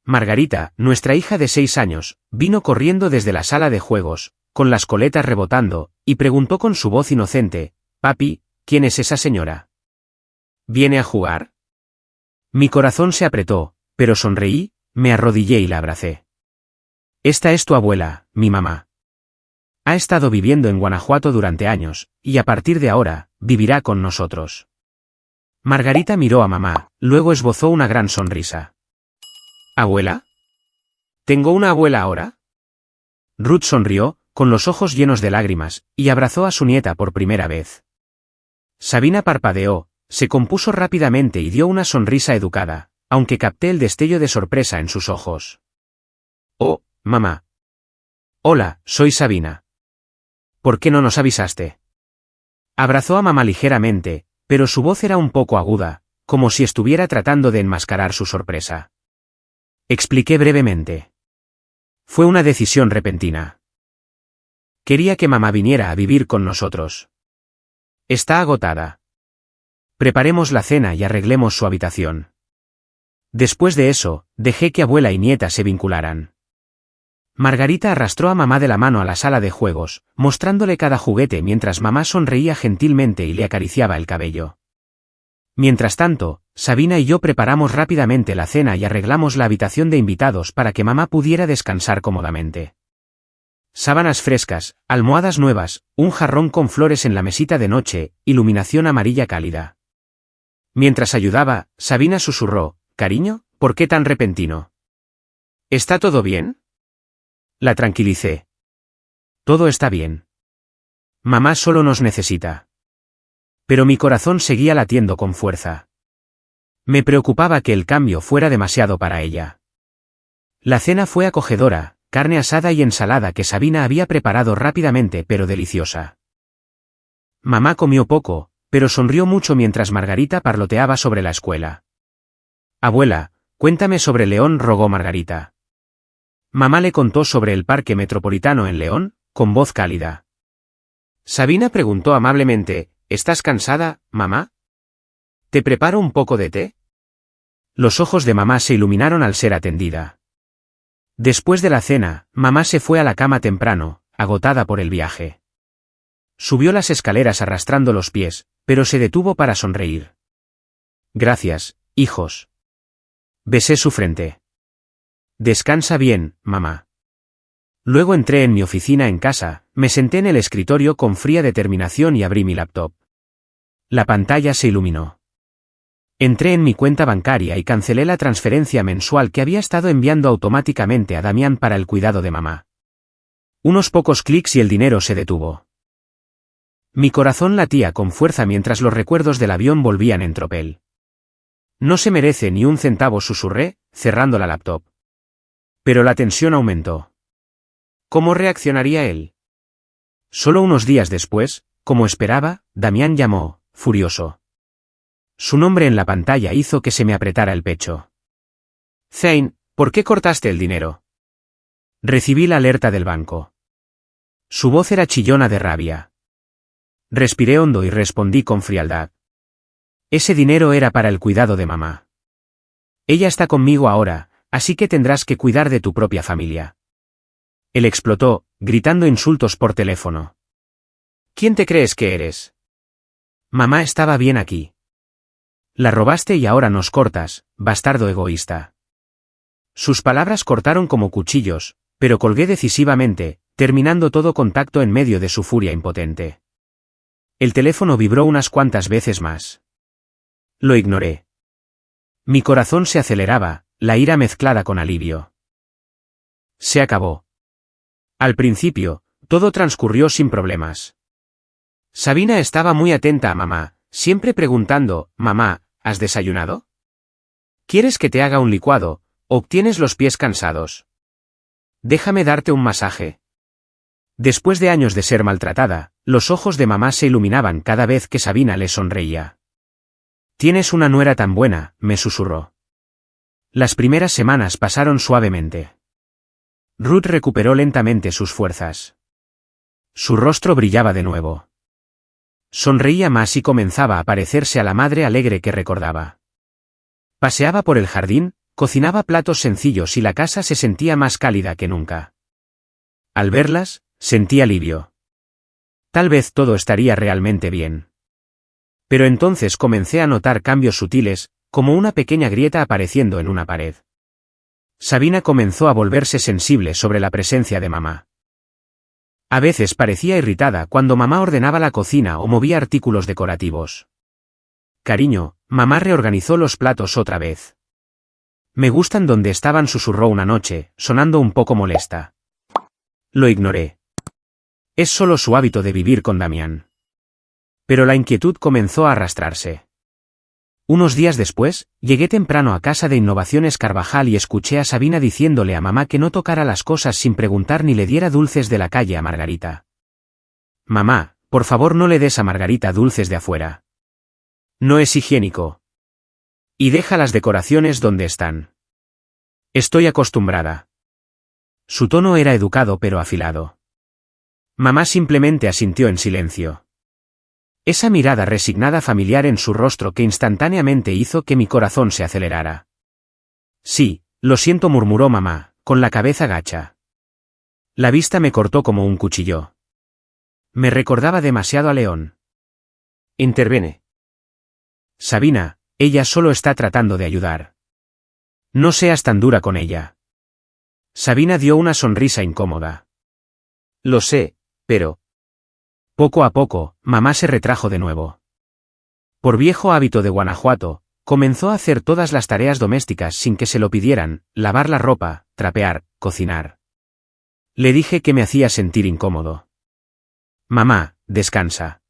Margarita, nuestra hija de 6 años, vino corriendo desde la sala de juegos, con las coletas rebotando, y preguntó con su voz inocente, «Papi, ¿quién es esa señora? ¿Viene a jugar?» Mi corazón se apretó, pero sonreí, Me arrodillé y la abracé. Esta es tu abuela, mi mamá. Ha estado viviendo en Guanajuato durante años, y a partir de ahora, vivirá con nosotros. Margarita miró a mamá, luego esbozó una gran sonrisa. ¿Abuela? ¿Tengo una abuela ahora? Ruth sonrió, con los ojos llenos de lágrimas, y abrazó a su nieta por primera vez. Sabina parpadeó, se compuso rápidamente y dio una sonrisa educada, aunque capté el destello de sorpresa en sus ojos. Oh, mamá. Hola, soy Sabina. ¿Por qué no nos avisaste? Abrazó a mamá ligeramente, pero su voz era un poco aguda, como si estuviera tratando de enmascarar su sorpresa. Expliqué brevemente. Fue una decisión repentina. Quería que mamá viniera a vivir con nosotros. Está agotada. Preparemos la cena y arreglemos su habitación. Después de eso, dejé que abuela y nieta se vincularan. Margarita arrastró a mamá de la mano a la sala de juegos, mostrándole cada juguete mientras mamá sonreía gentilmente y le acariciaba el cabello. Mientras tanto, Sabina y yo preparamos rápidamente la cena y arreglamos la habitación de invitados para que mamá pudiera descansar cómodamente. Sábanas frescas, almohadas nuevas, un jarrón con flores en la mesita de noche, iluminación amarilla cálida. Mientras ayudaba, Sabina susurró, «Cariño, ¿por qué tan repentino? ¿Está todo bien?» La tranquilicé. Todo está bien. Mamá solo nos necesita. Pero mi corazón seguía latiendo con fuerza. Me preocupaba que el cambio fuera demasiado para ella. La cena fue acogedora, carne asada y ensalada que Sabina había preparado rápidamente pero deliciosa. Mamá comió poco, pero sonrió mucho mientras Margarita parloteaba sobre la escuela. «Abuela, cuéntame sobre León», rogó Margarita. Mamá le contó sobre el Parque Metropolitano en León, con voz cálida. Sabina preguntó amablemente, «¿Estás cansada, mamá? ¿Te preparo un poco de té?» Los ojos de mamá se iluminaron al ser atendida. Después de la cena, mamá se fue a la cama temprano, agotada por el viaje. Subió las escaleras arrastrando los pies, pero se detuvo para sonreír. «Gracias, hijos». Besé su frente. «Descansa bien, mamá». Luego entré en mi oficina en casa, me senté en el escritorio con fría determinación y abrí mi laptop. La pantalla se iluminó. Entré en mi cuenta bancaria y cancelé la transferencia mensual que había estado enviando automáticamente a Damián para el cuidado de mamá. Unos pocos clics y el dinero se detuvo. Mi corazón latía con fuerza mientras los recuerdos del avión volvían en tropel. «No se merece ni un centavo», susurré, cerrando la laptop. Pero la tensión aumentó. ¿Cómo reaccionaría él? Solo unos días después, como esperaba, Damián llamó, furioso. Su nombre en la pantalla hizo que se me apretara el pecho. «Zane, ¿por qué cortaste el dinero?» Recibí la alerta del banco. Su voz era chillona de rabia. Respiré hondo y respondí con frialdad. Ese dinero era para el cuidado de mamá. Ella está conmigo ahora, así que tendrás que cuidar de tu propia familia. Él explotó, gritando insultos por teléfono. «¿Quién te crees que eres? Mamá estaba bien aquí. La robaste y ahora nos cortas, bastardo egoísta». Sus palabras cortaron como cuchillos, pero colgué decisivamente, terminando todo contacto en medio de su furia impotente. El teléfono vibró unas cuantas veces más. Lo ignoré. Mi corazón se aceleraba, la ira mezclada con alivio. Se acabó. Al principio, todo transcurrió sin problemas. Sabina estaba muy atenta a mamá, siempre preguntando, «Mamá, ¿has desayunado? ¿Quieres que te haga un licuado, o tienes los pies cansados? Déjame darte un masaje». Después de años de ser maltratada, los ojos de mamá se iluminaban cada vez que Sabina le sonreía. «Tienes una nuera tan buena», me susurró. Las primeras semanas pasaron suavemente. Ruth recuperó lentamente sus fuerzas. Su rostro brillaba de nuevo. Sonreía más y comenzaba a parecerse a la madre alegre que recordaba. Paseaba por el jardín, cocinaba platos sencillos y la casa se sentía más cálida que nunca. Al verlas, sentí alivio. Tal vez todo estaría realmente bien. Pero entonces comencé a notar cambios sutiles, como una pequeña grieta apareciendo en una pared. Sabina comenzó a volverse sensible sobre la presencia de mamá. A veces parecía irritada cuando mamá ordenaba la cocina o movía artículos decorativos. Cariño, mamá reorganizó los platos otra vez. Me gustan donde estaban, susurró una noche, sonando un poco molesta. Lo ignoré. Es solo su hábito de vivir con Damián. Pero la inquietud comenzó a arrastrarse. Unos días después, llegué temprano a casa de Innovaciones Carvajal y escuché a Sabina diciéndole a mamá que no tocara las cosas sin preguntar ni le diera dulces de la calle a Margarita. Mamá, por favor no le des a Margarita dulces de afuera. No es higiénico. Y deja las decoraciones donde están. Estoy acostumbrada. Su tono era educado pero afilado. Mamá simplemente asintió en silencio. Esa mirada resignada familiar en su rostro que instantáneamente hizo que mi corazón se acelerara. Sí, lo siento, murmuró mamá, con la cabeza gacha. La vista me cortó como un cuchillo. Me recordaba demasiado a León. Intervene. Sabina, ella solo está tratando de ayudar. No seas tan dura con ella. Sabina dio una sonrisa incómoda. Lo sé, pero... Poco a poco, mamá se retrajo de nuevo. Por viejo hábito de Guanajuato, comenzó a hacer todas las tareas domésticas sin que se lo pidieran, lavar la ropa, trapear, cocinar. Le dije que me hacía sentir incómodo. Mamá, descansa.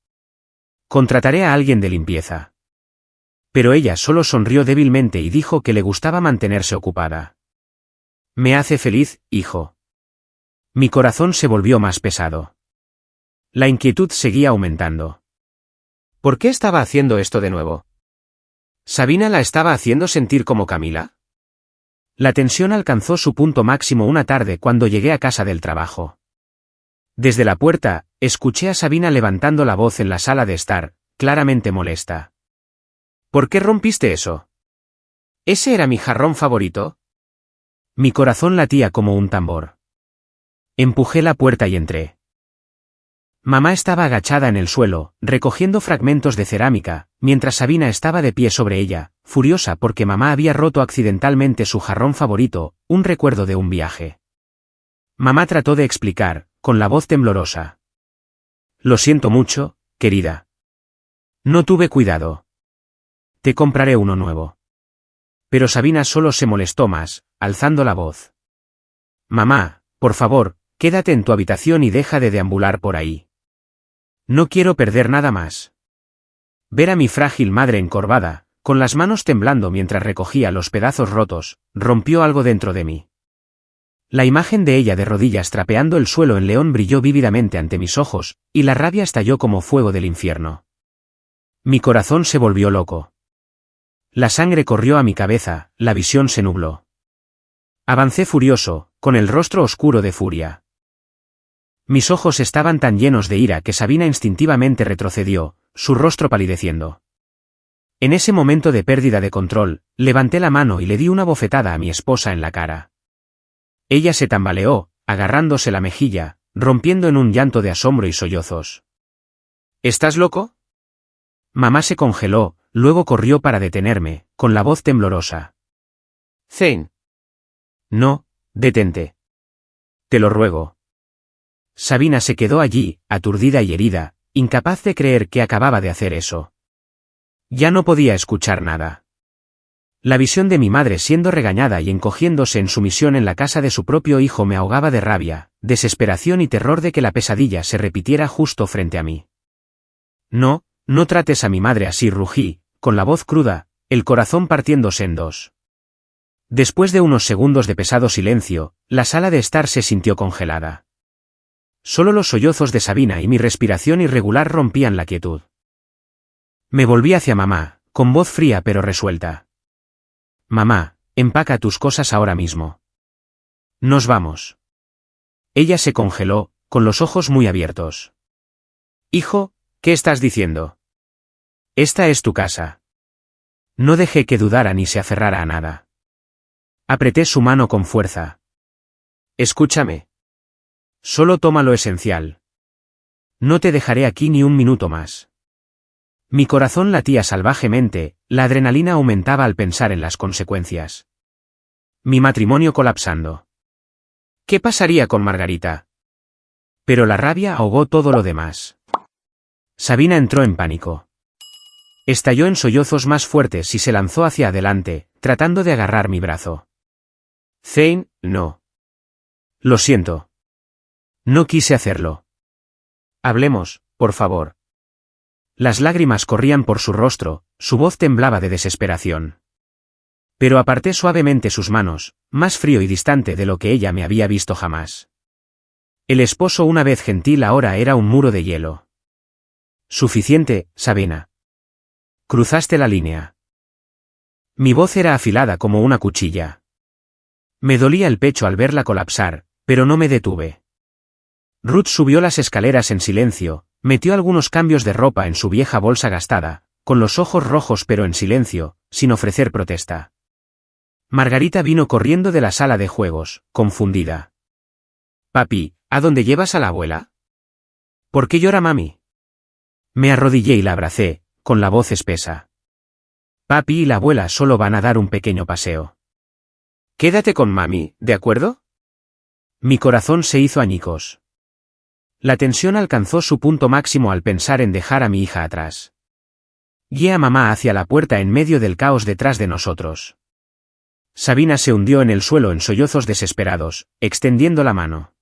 Contrataré a alguien de limpieza. Pero ella solo sonrió débilmente y dijo que le gustaba mantenerse ocupada. Me hace feliz, hijo. Mi corazón se volvió más pesado. La inquietud seguía aumentando. ¿Por qué estaba haciendo esto de nuevo? ¿Sabina la estaba haciendo sentir como Camila? La tensión alcanzó su punto máximo una tarde cuando llegué a casa del trabajo. Desde la puerta, escuché a Sabina levantando la voz en la sala de estar, claramente molesta. ¿Por qué rompiste eso? ¿Ese era mi jarrón favorito? Mi corazón latía como un tambor. Empujé la puerta y entré. Mamá estaba agachada en el suelo, recogiendo fragmentos de cerámica, mientras Sabina estaba de pie sobre ella, furiosa porque mamá había roto accidentalmente su jarrón favorito, un recuerdo de un viaje. Mamá trató de explicar, con la voz temblorosa. Lo siento mucho, querida. No tuve cuidado. Te compraré uno nuevo. Pero Sabina solo se molestó más, alzando la voz. Mamá, por favor, quédate en tu habitación y deja de deambular por ahí. No quiero perder nada más. Ver a mi frágil madre encorvada, con las manos temblando mientras recogía los pedazos rotos, rompió algo dentro de mí. La imagen de ella de rodillas trapeando el suelo en León brilló vívidamente ante mis ojos, y la rabia estalló como fuego del infierno. Mi corazón se volvió loco. La sangre corrió a mi cabeza, la visión se nubló. Avancé furioso, con el rostro oscuro de furia. Mis ojos estaban tan llenos de ira que Sabina instintivamente retrocedió, su rostro palideciendo. En ese momento de pérdida de control, levanté la mano y le di una bofetada a mi esposa en la cara. Ella se tambaleó, agarrándose la mejilla, rompiendo en un llanto de asombro y sollozos. ¿Estás loco? Mamá se congeló, luego corrió para detenerme, con la voz temblorosa. Zane. No, detente. Te lo ruego. Sabina se quedó allí, aturdida y herida, incapaz de creer que acababa de hacer eso. Ya no podía escuchar nada. La visión de mi madre siendo regañada y encogiéndose en sumisión en la casa de su propio hijo me ahogaba de rabia, desesperación y terror de que la pesadilla se repitiera justo frente a mí. No, no trates a mi madre así, rugí, con la voz cruda, el corazón partiéndose en dos. Después de unos segundos de pesado silencio, la sala de estar se sintió congelada. Solo los sollozos de Sabina y mi respiración irregular rompían la quietud. Me volví hacia mamá, con voz fría pero resuelta. Mamá, empaca tus cosas ahora mismo. Nos vamos. Ella se congeló, con los ojos muy abiertos. Hijo, ¿qué estás diciendo? Esta es tu casa. No dejé que dudara ni se aferrara a nada. Apreté su mano con fuerza. Escúchame. Solo toma lo esencial. No te dejaré aquí ni un minuto más. Mi corazón latía salvajemente, la adrenalina aumentaba al pensar en las consecuencias. Mi matrimonio colapsando. ¿Qué pasaría con Margarita? Pero la rabia ahogó todo lo demás. Sabina entró en pánico. Estalló en sollozos más fuertes y se lanzó hacia adelante, tratando de agarrar mi brazo. Zane, no. Lo siento. No quise hacerlo. Hablemos, por favor. Las lágrimas corrían por su rostro, su voz temblaba de desesperación. Pero aparté suavemente sus manos, más frío y distante de lo que ella me había visto jamás. El esposo una vez gentil ahora era un muro de hielo. Suficiente, Sabina. Cruzaste la línea. Mi voz era afilada como una cuchilla. Me dolía el pecho al verla colapsar, pero no me detuve. Ruth subió las escaleras en silencio, metió algunos cambios de ropa en su vieja bolsa gastada, con los ojos rojos pero en silencio, sin ofrecer protesta. Margarita vino corriendo de la sala de juegos, confundida. Papi, ¿a dónde llevas a la abuela? ¿Por qué llora mami? Me arrodillé y la abracé, con la voz espesa. Papi y la abuela solo van a dar un pequeño paseo. Quédate con mami, ¿de acuerdo? Mi corazón se hizo añicos. La tensión alcanzó su punto máximo al pensar en dejar a mi hija atrás. Guié a mamá hacia la puerta en medio del caos detrás de nosotros. Sabina se hundió en el suelo en sollozos desesperados, extendiendo la mano.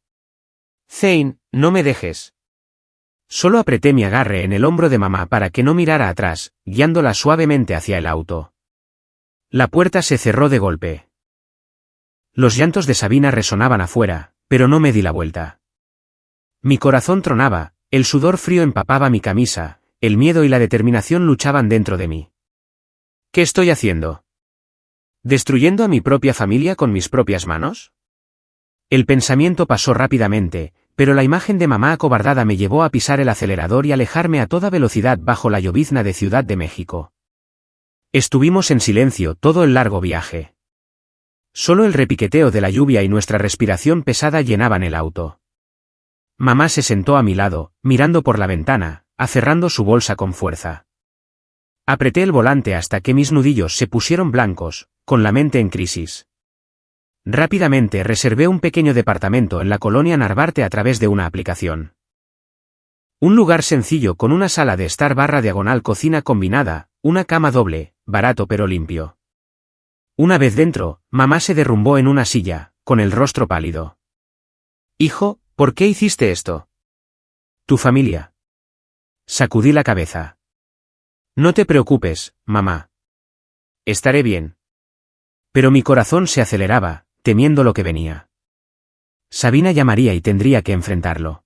Zane, no me dejes. Solo apreté mi agarre en el hombro de mamá para que no mirara atrás, guiándola suavemente hacia el auto. La puerta se cerró de golpe. Los llantos de Sabina resonaban afuera, pero no me di la vuelta. Mi corazón tronaba, el sudor frío empapaba mi camisa, el miedo y la determinación luchaban dentro de mí. ¿Qué estoy haciendo? ¿Destruyendo a mi propia familia con mis propias manos? El pensamiento pasó rápidamente, pero la imagen de mamá acobardada me llevó a pisar el acelerador y alejarme a toda velocidad bajo la llovizna de Ciudad de México. Estuvimos en silencio todo el largo viaje. Solo el repiqueteo de la lluvia y nuestra respiración pesada llenaban el auto. Mamá se sentó a mi lado, mirando por la ventana, aferrando su bolsa con fuerza. Apreté el volante hasta que mis nudillos se pusieron blancos, con la mente en crisis. Rápidamente reservé un pequeño departamento en la colonia Narvarte a través de una aplicación. Un lugar sencillo con una sala de estar barra diagonal cocina combinada, una cama doble, barato pero limpio. Una vez dentro, mamá se derrumbó en una silla, con el rostro pálido. Hijo, ¿por qué hiciste esto? Tu familia. Sacudí la cabeza. No te preocupes, mamá. Estaré bien. Pero mi corazón se aceleraba, temiendo lo que venía. Sabina llamaría y tendría que enfrentarlo.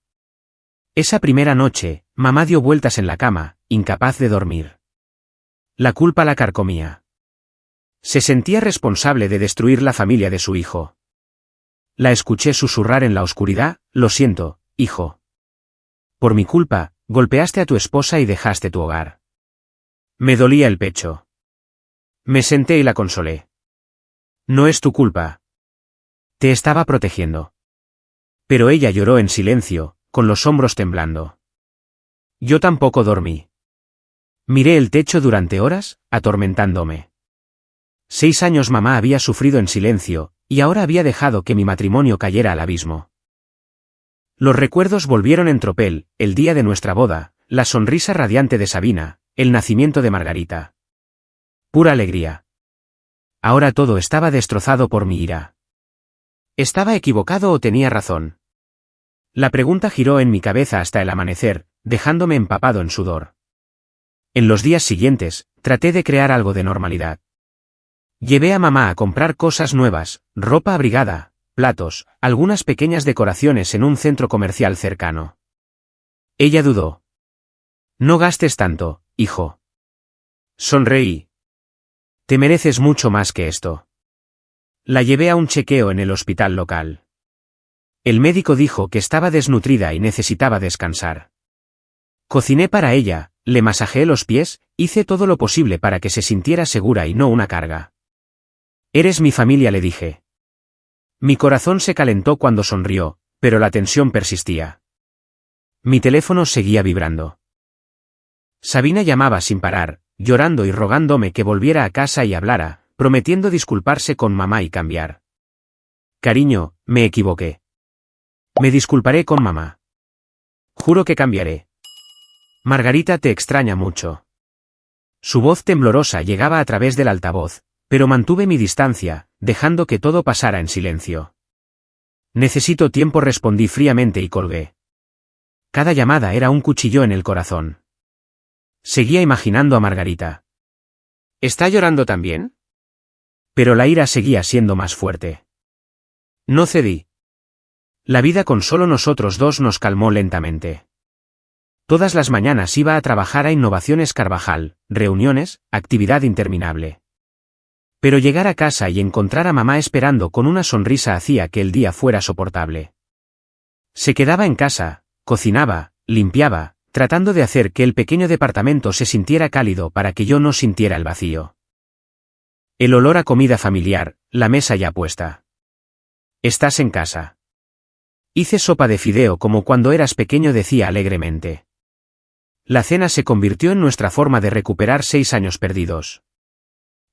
Esa primera noche, mamá dio vueltas en la cama, incapaz de dormir. La culpa la carcomía. Se sentía responsable de destruir la familia de su hijo. La escuché susurrar en la oscuridad, lo siento, hijo. Por mi culpa, golpeaste a tu esposa y dejaste tu hogar. Me dolía el pecho. Me senté y la consolé. No es tu culpa. Te estaba protegiendo. Pero ella lloró en silencio, con los hombros temblando. Yo tampoco dormí. Miré el techo durante horas, atormentándome. 6 años mamá había sufrido en silencio, y ahora había dejado que mi matrimonio cayera al abismo. Los recuerdos volvieron en tropel, el día de nuestra boda, la sonrisa radiante de Sabina, el nacimiento de Margarita. Pura alegría. Ahora todo estaba destrozado por mi ira. ¿Estaba equivocado o tenía razón? La pregunta giró en mi cabeza hasta el amanecer, dejándome empapado en sudor. En los días siguientes, traté de crear algo de normalidad. Llevé a mamá a comprar cosas nuevas, ropa abrigada, platos, algunas pequeñas decoraciones en un centro comercial cercano. Ella dudó. No gastes tanto, hijo. Sonreí. Te mereces mucho más que esto. La llevé a un chequeo en el hospital local. El médico dijo que estaba desnutrida y necesitaba descansar. Cociné para ella, le masajeé los pies, hice todo lo posible para que se sintiera segura y no una carga. Eres mi familia, le dije. Mi corazón se calentó cuando sonrió, pero la tensión persistía. Mi teléfono seguía vibrando. Sabina llamaba sin parar, llorando y rogándome que volviera a casa y hablara, prometiendo disculparse con mamá y cambiar. Cariño, me equivoqué. Me disculparé con mamá. Juro que cambiaré. Margarita te extraña mucho. Su voz temblorosa llegaba a través del altavoz, pero mantuve mi distancia, dejando que todo pasara en silencio. Necesito tiempo, respondí fríamente y colgué. Cada llamada era un cuchillo en el corazón. Seguía imaginando a Margarita. ¿Está llorando también? Pero la ira seguía siendo más fuerte. No cedí. La vida con solo nosotros dos nos calmó lentamente. Todas las mañanas iba a trabajar a Innovaciones Carvajal, reuniones, actividad interminable. Pero llegar a casa y encontrar a mamá esperando con una sonrisa hacía que el día fuera soportable. Se quedaba en casa, cocinaba, limpiaba, tratando de hacer que el pequeño departamento se sintiera cálido para que yo no sintiera el vacío. El olor a comida familiar, la mesa ya puesta. ¿Estás en casa? Hice sopa de fideo como cuando eras pequeño, decía alegremente. La cena se convirtió en nuestra forma de recuperar 6 años perdidos.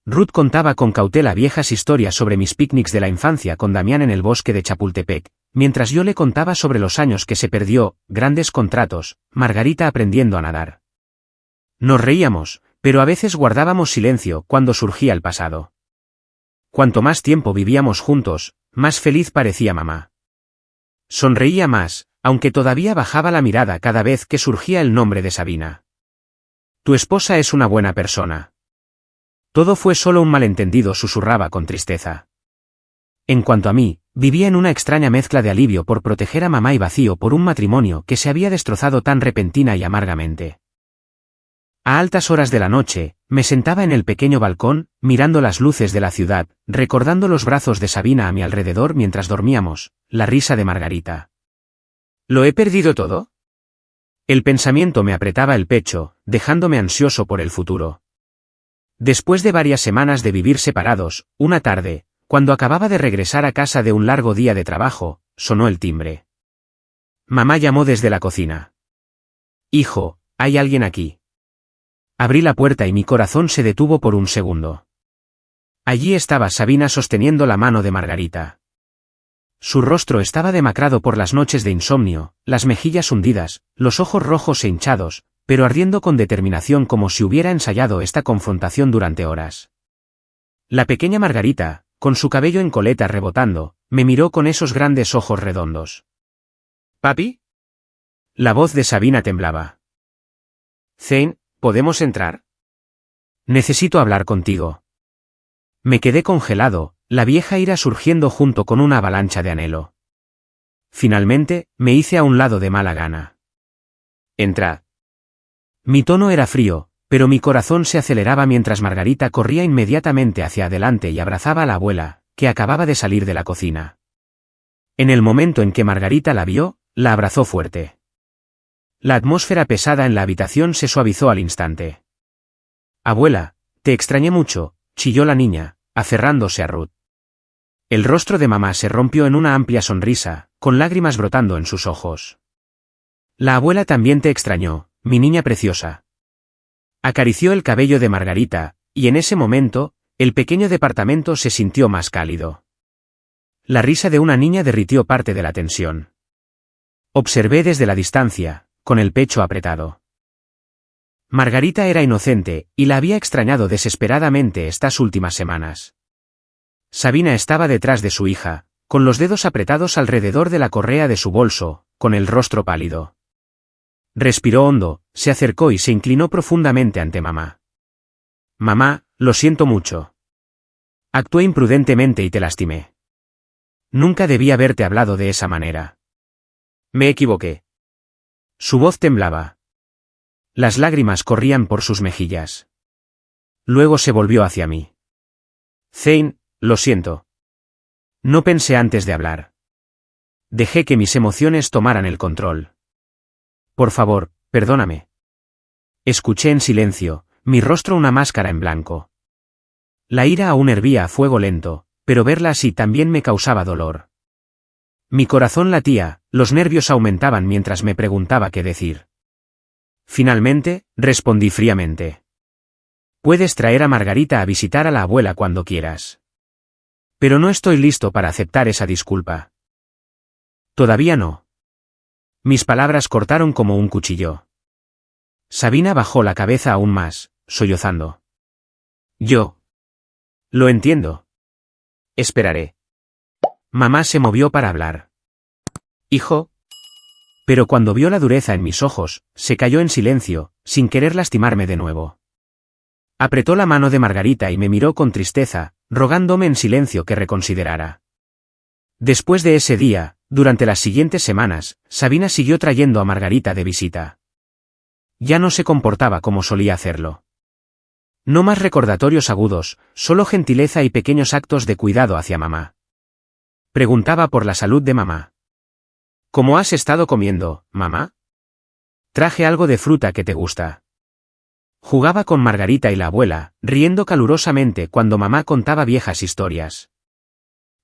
Ruth contaba con cautela viejas historias sobre mis picnics de la infancia con Damián en el bosque de Chapultepec, mientras yo le contaba sobre los años que se perdió, grandes contratos, Margarita aprendiendo a nadar. Nos reíamos, pero a veces guardábamos silencio cuando surgía el pasado. Cuanto más tiempo vivíamos juntos, más feliz parecía mamá. Sonreía más, aunque todavía bajaba la mirada cada vez que surgía el nombre de Sabina. Tu esposa es una buena persona. Todo fue solo un malentendido, susurraba con tristeza. En cuanto a mí, vivía en una extraña mezcla de alivio por proteger a mamá y vacío por un matrimonio que se había destrozado tan repentina y amargamente. A altas horas de la noche, me sentaba en el pequeño balcón, mirando las luces de la ciudad, recordando los brazos de Sabina a mi alrededor mientras dormíamos, la risa de Margarita. ¿Lo he perdido todo? El pensamiento me apretaba el pecho, dejándome ansioso por el futuro. Después de varias semanas de vivir separados, una tarde, cuando acababa de regresar a casa de un largo día de trabajo, sonó el timbre. Mamá llamó desde la cocina. Hijo, ¿hay alguien aquí? Abrí la puerta y mi corazón se detuvo por un segundo. Allí estaba Sabina sosteniendo la mano de Margarita. Su rostro estaba demacrado por las noches de insomnio, las mejillas hundidas, los ojos rojos e hinchados, pero ardiendo con determinación como si hubiera ensayado esta confrontación durante horas. La pequeña Margarita, con su cabello en coleta rebotando, me miró con esos grandes ojos redondos. ¿Papi? La voz de Sabina temblaba. Zane, ¿podemos entrar? Necesito hablar contigo. Me quedé congelado, la vieja ira surgiendo junto con una avalancha de anhelo. Finalmente, me hice a un lado de mala gana. Entrad. Mi tono era frío, pero mi corazón se aceleraba mientras Margarita corría inmediatamente hacia adelante y abrazaba a la abuela, que acababa de salir de la cocina. En el momento en que Margarita la vio, la abrazó fuerte. La atmósfera pesada en la habitación se suavizó al instante. Abuela, te extrañé mucho, chilló la niña, aferrándose a Ruth. El rostro de mamá se rompió en una amplia sonrisa, con lágrimas brotando en sus ojos. La abuela también te extrañó, mi niña preciosa. Acarició el cabello de Margarita, y en ese momento, el pequeño departamento se sintió más cálido. La risa de una niña derritió parte de la tensión. Observé desde la distancia, con el pecho apretado. Margarita era inocente, y la había extrañado desesperadamente estas últimas semanas. Sabina estaba detrás de su hija, con los dedos apretados alrededor de la correa de su bolso, con el rostro pálido. Respiró hondo, se acercó y se inclinó profundamente ante mamá. Mamá, lo siento mucho. Actué imprudentemente y te lastimé. Nunca debí haberte hablado de esa manera. Me equivoqué. Su voz temblaba. Las lágrimas corrían por sus mejillas. Luego se volvió hacia mí. Zane, lo siento. No pensé antes de hablar. Dejé que mis emociones tomaran el control. Por favor, perdóname. Escuché en silencio, mi rostro una máscara en blanco. La ira aún hervía a fuego lento, pero verla así también me causaba dolor. Mi corazón latía, los nervios aumentaban mientras me preguntaba qué decir. Finalmente, respondí fríamente. Puedes traer a Margarita a visitar a la abuela cuando quieras. Pero no estoy listo para aceptar esa disculpa. Todavía no. Mis palabras cortaron como un cuchillo. Sabina bajó la cabeza aún más, sollozando. Yo. Lo entiendo. Esperaré. Mamá se movió para hablar. Hijo. Pero cuando vio la dureza en mis ojos, se cayó en silencio, sin querer lastimarme de nuevo. Apretó la mano de Margarita y me miró con tristeza, rogándome en silencio que reconsiderara. Después de ese día, durante las siguientes semanas, Sabina siguió trayendo a Margarita de visita. Ya no se comportaba como solía hacerlo. No más recordatorios agudos, solo gentileza y pequeños actos de cuidado hacia mamá. Preguntaba por la salud de mamá. ¿Cómo has estado comiendo, mamá? Traje algo de fruta que te gusta. Jugaba con Margarita y la abuela, riendo calurosamente cuando mamá contaba viejas historias.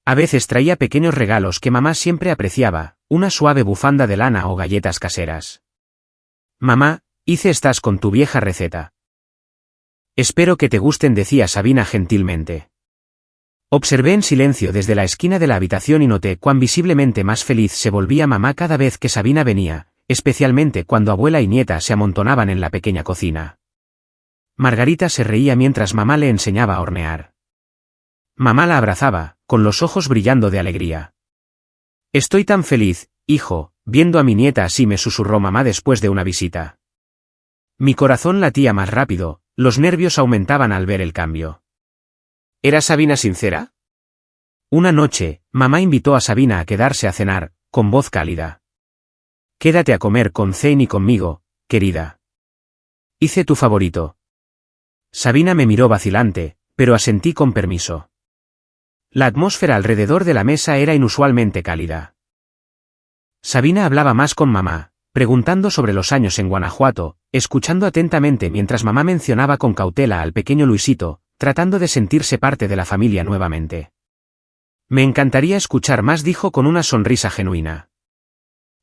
A veces traía pequeños regalos que mamá siempre apreciaba, una suave bufanda de lana o galletas caseras. Mamá, hice estas con tu vieja receta. Espero que te gusten, decía Sabina gentilmente. Observé en silencio desde la esquina de la habitación y noté cuán visiblemente más feliz se volvía mamá cada vez que Sabina venía, especialmente cuando abuela y nieta se amontonaban en la pequeña cocina. Margarita se reía mientras mamá le enseñaba a hornear. Mamá la abrazaba, con los ojos brillando de alegría. Estoy tan feliz, hijo, viendo a mi nieta así, me susurró mamá después de una visita. Mi corazón latía más rápido, los nervios aumentaban al ver el cambio. ¿Era Sabina sincera? Una noche, mamá invitó a Sabina a quedarse a cenar, con voz cálida. Quédate a comer con Zane y conmigo, querida. Hice tu favorito. Sabina me miró vacilante, pero asentí con permiso. La atmósfera alrededor de la mesa era inusualmente cálida. Sabina hablaba más con mamá, preguntando sobre los años en Guanajuato, escuchando atentamente mientras mamá mencionaba con cautela al pequeño Luisito, tratando de sentirse parte de la familia nuevamente. Me encantaría escuchar más, dijo con una sonrisa genuina.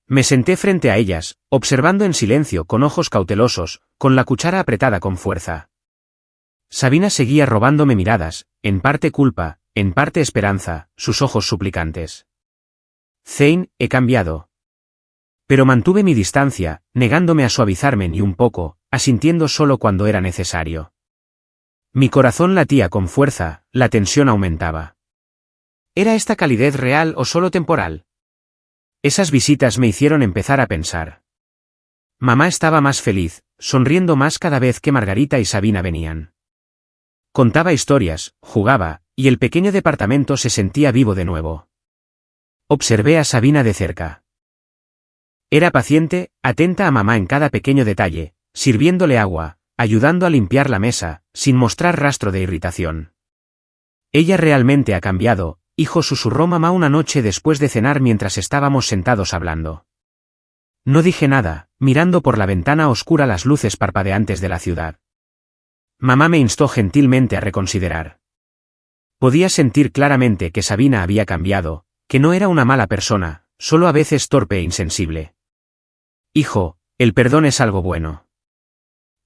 Me senté frente a ellas, observando en silencio con ojos cautelosos, con la cuchara apretada con fuerza. Sabina seguía robándome miradas, en parte culpa, en parte esperanza, sus ojos suplicantes. Zane, he cambiado. Pero mantuve mi distancia, negándome a suavizarme ni un poco, asintiendo solo cuando era necesario. Mi corazón latía con fuerza, la tensión aumentaba. ¿Era esta calidez real o solo temporal? Esas visitas me hicieron empezar a pensar. Mamá estaba más feliz, sonriendo más cada vez que Margarita y Sabina venían. Contaba historias, jugaba, y el pequeño departamento se sentía vivo de nuevo. Observé a Sabina de cerca. Era paciente, atenta a mamá en cada pequeño detalle, sirviéndole agua, ayudando a limpiar la mesa, sin mostrar rastro de irritación. Ella realmente ha cambiado, hijo, susurró mamá una noche después de cenar mientras estábamos sentados hablando. No dije nada, mirando por la ventana oscura las luces parpadeantes de la ciudad. Mamá me instó gentilmente a reconsiderar. Podía sentir claramente que Sabina había cambiado, que no era una mala persona, solo a veces torpe e insensible. Hijo, el perdón es algo bueno.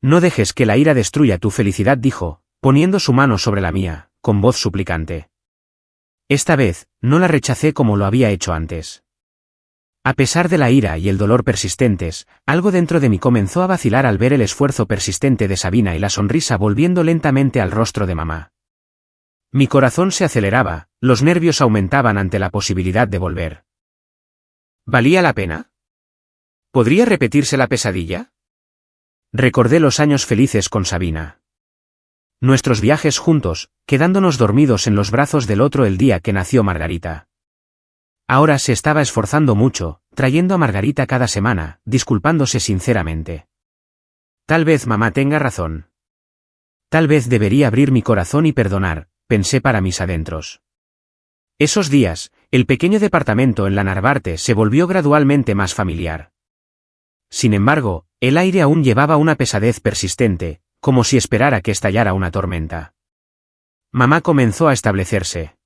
No dejes que la ira destruya tu felicidad, dijo, poniendo su mano sobre la mía, con voz suplicante. Esta vez, no la rechacé como lo había hecho antes. A pesar de la ira y el dolor persistentes, algo dentro de mí comenzó a vacilar al ver el esfuerzo persistente de Sabina y la sonrisa volviendo lentamente al rostro de mamá. Mi corazón se aceleraba, los nervios aumentaban ante la posibilidad de volver. ¿Valía la pena? ¿Podría repetirse la pesadilla? Recordé los años felices con Sabina. Nuestros viajes juntos, quedándonos dormidos en los brazos del otro el día que nació Margarita. Ahora se estaba esforzando mucho, trayendo a Margarita cada semana, disculpándose sinceramente. Tal vez mamá tenga razón. Tal vez debería abrir mi corazón y perdonar, pensé para mis adentros. Esos días, el pequeño departamento en la Narvarte se volvió gradualmente más familiar. Sin embargo, el aire aún llevaba una pesadez persistente, como si esperara que estallara una tormenta. Mamá comenzó a establecerse.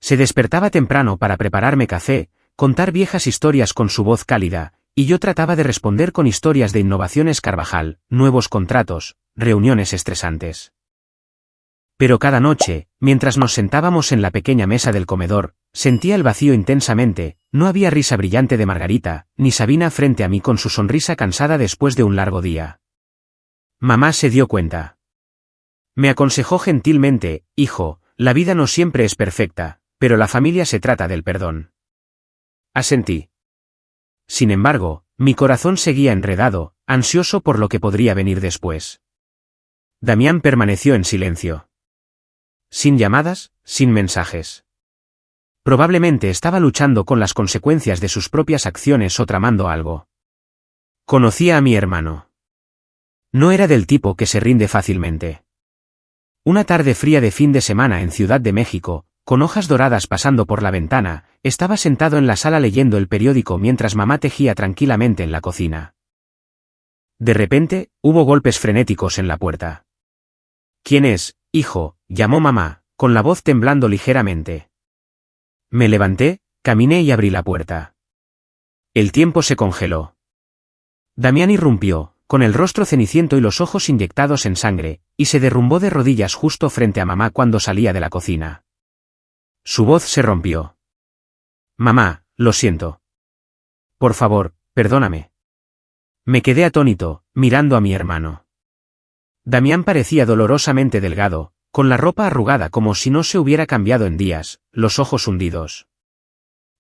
Se despertaba temprano para prepararme café, contar viejas historias con su voz cálida, y yo trataba de responder con historias de innovaciones Carvajal, nuevos contratos, reuniones estresantes. Pero cada noche, mientras nos sentábamos en la pequeña mesa del comedor, sentía el vacío intensamente, no había risa brillante de Margarita, ni Sabina frente a mí con su sonrisa cansada después de un largo día. Mamá se dio cuenta. Me aconsejó gentilmente, hijo, la vida no siempre es perfecta, pero la familia se trata del perdón. Asentí. Sin embargo, mi corazón seguía enredado, ansioso por lo que podría venir después. Damián permaneció en silencio. Sin llamadas, sin mensajes. Probablemente estaba luchando con las consecuencias de sus propias acciones o tramando algo. Conocía a mi hermano. No era del tipo que se rinde fácilmente. Una tarde fría de fin de semana en Ciudad de México, con hojas doradas pasando por la ventana, estaba sentado en la sala leyendo el periódico mientras mamá tejía tranquilamente en la cocina. De repente, hubo golpes frenéticos en la puerta. ¿Quién es, hijo?, llamó mamá, con la voz temblando ligeramente. Me levanté, caminé y abrí la puerta. El tiempo se congeló. Damián irrumpió, con el rostro ceniciento y los ojos inyectados en sangre, y se derrumbó de rodillas justo frente a mamá cuando salía de la cocina. Su voz se rompió. Mamá, lo siento. Por favor, perdóname. Me quedé atónito, mirando a mi hermano. Damián parecía dolorosamente delgado, con la ropa arrugada como si no se hubiera cambiado en días, los ojos hundidos.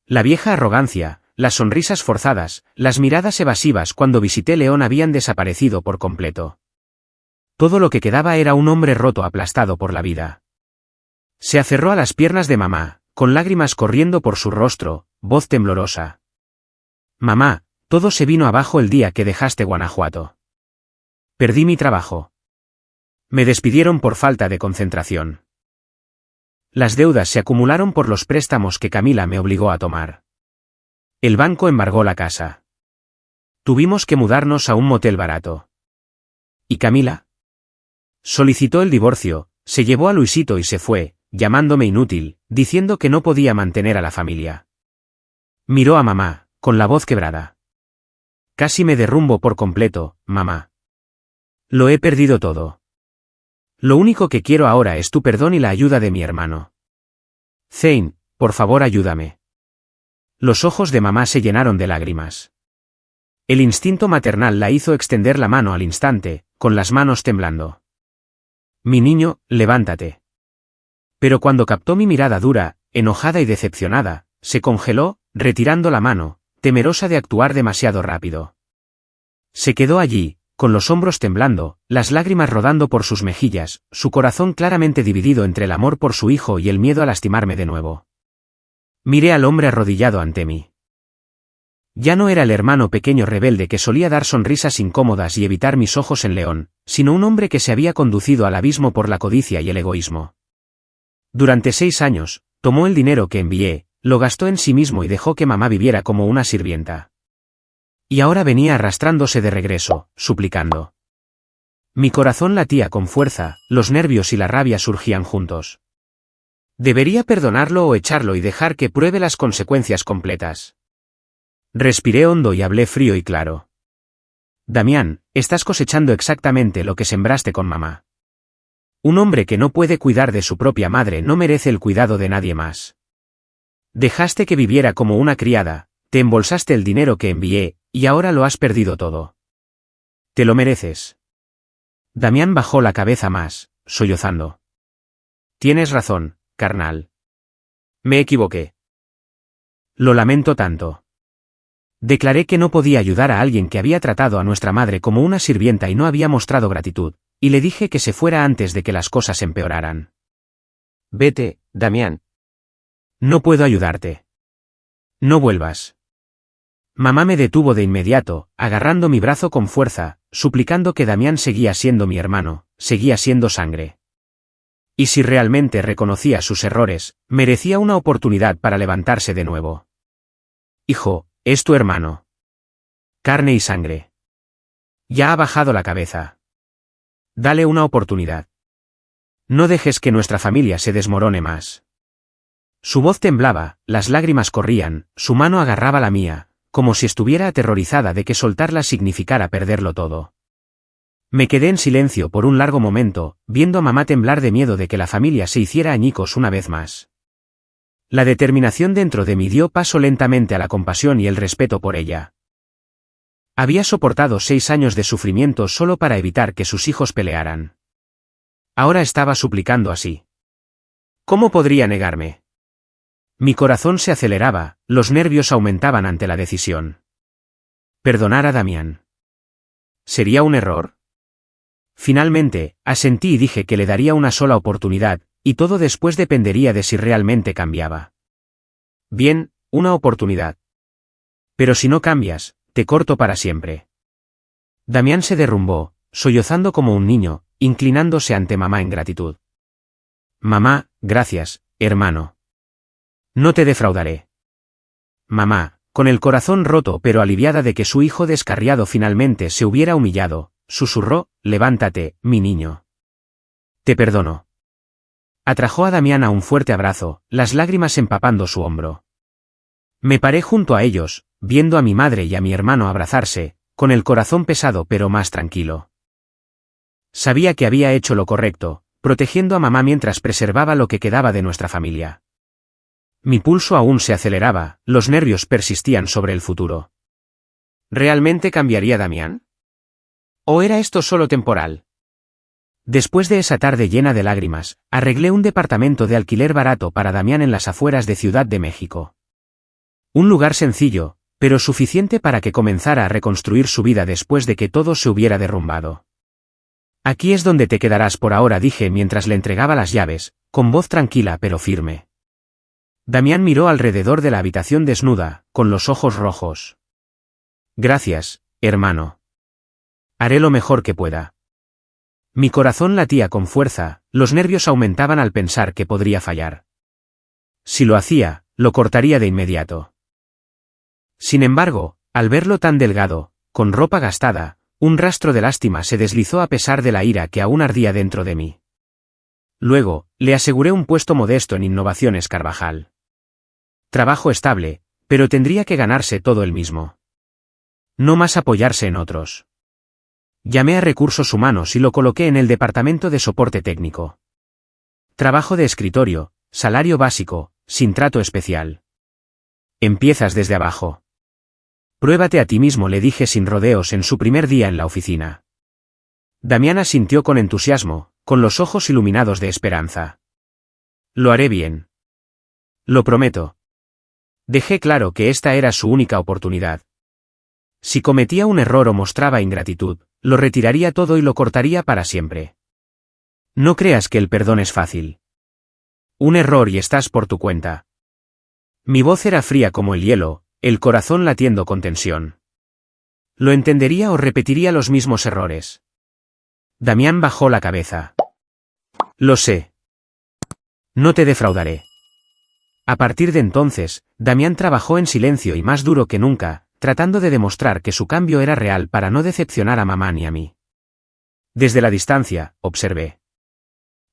La vieja arrogancia, las sonrisas forzadas, las miradas evasivas cuando visité León habían desaparecido por completo. Todo lo que quedaba era un hombre roto aplastado por la vida. Se aferró a las piernas de mamá, con lágrimas corriendo por su rostro, voz temblorosa. Mamá, todo se vino abajo el día que dejaste Guanajuato. Perdí mi trabajo. Me despidieron por falta de concentración. Las deudas se acumularon por los préstamos que Camila me obligó a tomar. El banco embargó la casa. Tuvimos que mudarnos a un motel barato. ¿Y Camila? Solicitó el divorcio, se llevó a Luisito y se fue, llamándome inútil, diciendo que no podía mantener a la familia. Miró a mamá, con la voz quebrada. Casi me derrumbo por completo, mamá. Lo he perdido todo. Lo único que quiero ahora es tu perdón y la ayuda de mi hermano. Zane, por favor ayúdame. Los ojos de mamá se llenaron de lágrimas. El instinto maternal la hizo extender la mano al instante, con las manos temblando. Mi niño, levántate. Pero cuando captó mi mirada dura, enojada y decepcionada, se congeló, retirando la mano, temerosa de actuar demasiado rápido. Se quedó allí, con los hombros temblando, las lágrimas rodando por sus mejillas, su corazón claramente dividido entre el amor por su hijo y el miedo a lastimarme de nuevo. Miré al hombre arrodillado ante mí. Ya no era el hermano pequeño rebelde que solía dar sonrisas incómodas y evitar mis ojos en León, sino un hombre que se había conducido al abismo por la codicia y el egoísmo. Durante 6 años, tomó el dinero que envié, lo gastó en sí mismo y dejó que mamá viviera como una sirvienta. Y ahora venía arrastrándose de regreso, suplicando. Mi corazón latía con fuerza, los nervios y la rabia surgían juntos. ¿Debería perdonarlo o echarlo y dejar que pruebe las consecuencias completas? Respiré hondo y hablé frío y claro. Damián, estás cosechando exactamente lo que sembraste con mamá. Un hombre que no puede cuidar de su propia madre no merece el cuidado de nadie más. Dejaste que viviera como una criada, te embolsaste el dinero que envié, y ahora lo has perdido todo. Te lo mereces. Damián bajó la cabeza más, sollozando. Tienes razón, carnal. Me equivoqué. Lo lamento tanto. Declaré que no podía ayudar a alguien que había tratado a nuestra madre como una sirvienta y no había mostrado gratitud, y le dije que se fuera antes de que las cosas empeoraran. Vete, Damián. No puedo ayudarte. No vuelvas. Mamá me detuvo de inmediato, agarrando mi brazo con fuerza, suplicando que Damián seguía siendo mi hermano, seguía siendo sangre. Y si realmente reconocía sus errores, merecía una oportunidad para levantarse de nuevo. Hijo, es tu hermano. Carne y sangre. Ya ha bajado la cabeza. Dale una oportunidad. No dejes que nuestra familia se desmorone más. Su voz temblaba, las lágrimas corrían, su mano agarraba la mía, como si estuviera aterrorizada de que soltarla significara perderlo todo. Me quedé en silencio por un largo momento, viendo a mamá temblar de miedo de que la familia se hiciera añicos una vez más. La determinación dentro de mí dio paso lentamente a la compasión y el respeto por ella. Había soportado 6 años de sufrimiento solo para evitar que sus hijos pelearan. Ahora estaba suplicando así. ¿Cómo podría negarme? Mi corazón se aceleraba, los nervios aumentaban ante la decisión. ¿Perdonar a Damián? ¿Sería un error? Finalmente, asentí y dije que le daría una sola oportunidad, y todo después dependería de si realmente cambiaba. Bien, una oportunidad. Pero si no cambias, te corto para siempre. Damián se derrumbó, sollozando como un niño, inclinándose ante mamá en gratitud. Mamá, gracias, hermano. No te defraudaré. Mamá, con el corazón roto pero aliviada de que su hijo descarriado finalmente se hubiera humillado, susurró, levántate, mi niño. Te perdono. Atrajo a Damián a un fuerte abrazo, las lágrimas empapando su hombro. Me paré junto a ellos, viendo a mi madre y a mi hermano abrazarse, con el corazón pesado pero más tranquilo. Sabía que había hecho lo correcto, protegiendo a mamá mientras preservaba lo que quedaba de nuestra familia. Mi pulso aún se aceleraba, los nervios persistían sobre el futuro. ¿Realmente cambiaría Damián? ¿O era esto solo temporal? Después de esa tarde llena de lágrimas, arreglé un departamento de alquiler barato para Damián en las afueras de Ciudad de México. Un lugar sencillo, pero suficiente para que comenzara a reconstruir su vida después de que todo se hubiera derrumbado. Aquí es donde te quedarás por ahora, dije mientras le entregaba las llaves, con voz tranquila pero firme. Damián miró alrededor de la habitación desnuda, con los ojos rojos. Gracias, hermano. Haré lo mejor que pueda. Mi corazón latía con fuerza, los nervios aumentaban al pensar que podría fallar. Si lo hacía, lo cortaría de inmediato. Sin embargo, al verlo tan delgado, con ropa gastada, un rastro de lástima se deslizó a pesar de la ira que aún ardía dentro de mí. Luego, le aseguré un puesto modesto en Innovaciones Carvajal. Trabajo estable, pero tendría que ganarse todo él mismo. No más apoyarse en otros. Llamé a Recursos Humanos y lo coloqué en el departamento de soporte técnico. Trabajo de escritorio, salario básico, sin trato especial. Empiezas desde abajo. Pruébate a ti mismo, le dije sin rodeos en su primer día en la oficina. Damián asintió con entusiasmo, con los ojos iluminados de esperanza. Lo haré bien. Lo prometo. Dejé claro que esta era su única oportunidad. Si cometía un error o mostraba ingratitud, lo retiraría todo y lo cortaría para siempre. No creas que el perdón es fácil. Un error y estás por tu cuenta. Mi voz era fría como el hielo, el corazón latiendo con tensión. ¿Lo entendería o repetiría los mismos errores? Damián bajó la cabeza. Lo sé. No te defraudaré. A partir de entonces, Damián trabajó en silencio y más duro que nunca, tratando de demostrar que su cambio era real para no decepcionar a mamá ni a mí. Desde la distancia, observé.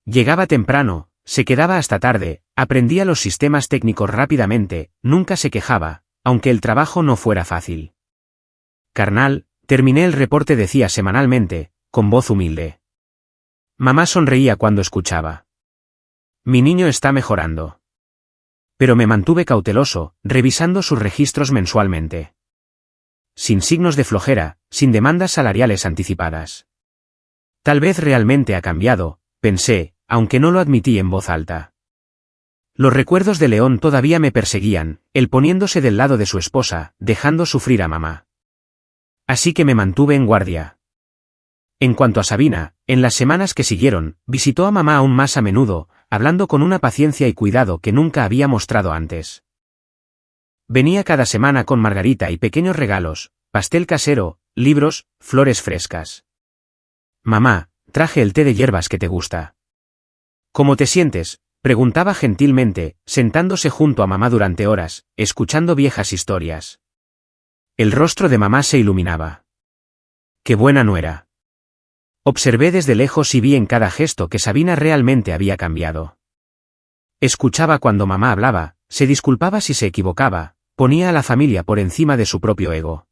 Llegaba temprano, se quedaba hasta tarde, aprendía los sistemas técnicos rápidamente, nunca se quejaba, aunque el trabajo no fuera fácil. Carnal, terminé el reporte, decía semanalmente, con voz humilde. Mamá sonreía cuando escuchaba. Mi niño está mejorando. Pero me mantuve cauteloso, revisando sus registros mensualmente. Sin signos de flojera, sin demandas salariales anticipadas. Tal vez realmente ha cambiado, pensé, aunque no lo admití en voz alta. Los recuerdos de León todavía me perseguían, él poniéndose del lado de su esposa, dejando sufrir a mamá. Así que me mantuve en guardia. En cuanto a Sabina, en las semanas que siguieron, visitó a mamá aún más a menudo, hablando con una paciencia y cuidado que nunca había mostrado antes. Venía cada semana con Margarita y pequeños regalos, pastel casero, libros, flores frescas. Mamá, traje el té de hierbas que te gusta. ¿Cómo te sientes?, preguntaba gentilmente, sentándose junto a mamá durante horas, escuchando viejas historias. El rostro de mamá se iluminaba. ¡Qué buena nuera! Observé desde lejos y vi en cada gesto que Sabina realmente había cambiado. Escuchaba cuando mamá hablaba, se disculpaba si se equivocaba, ponía a la familia por encima de su propio ego.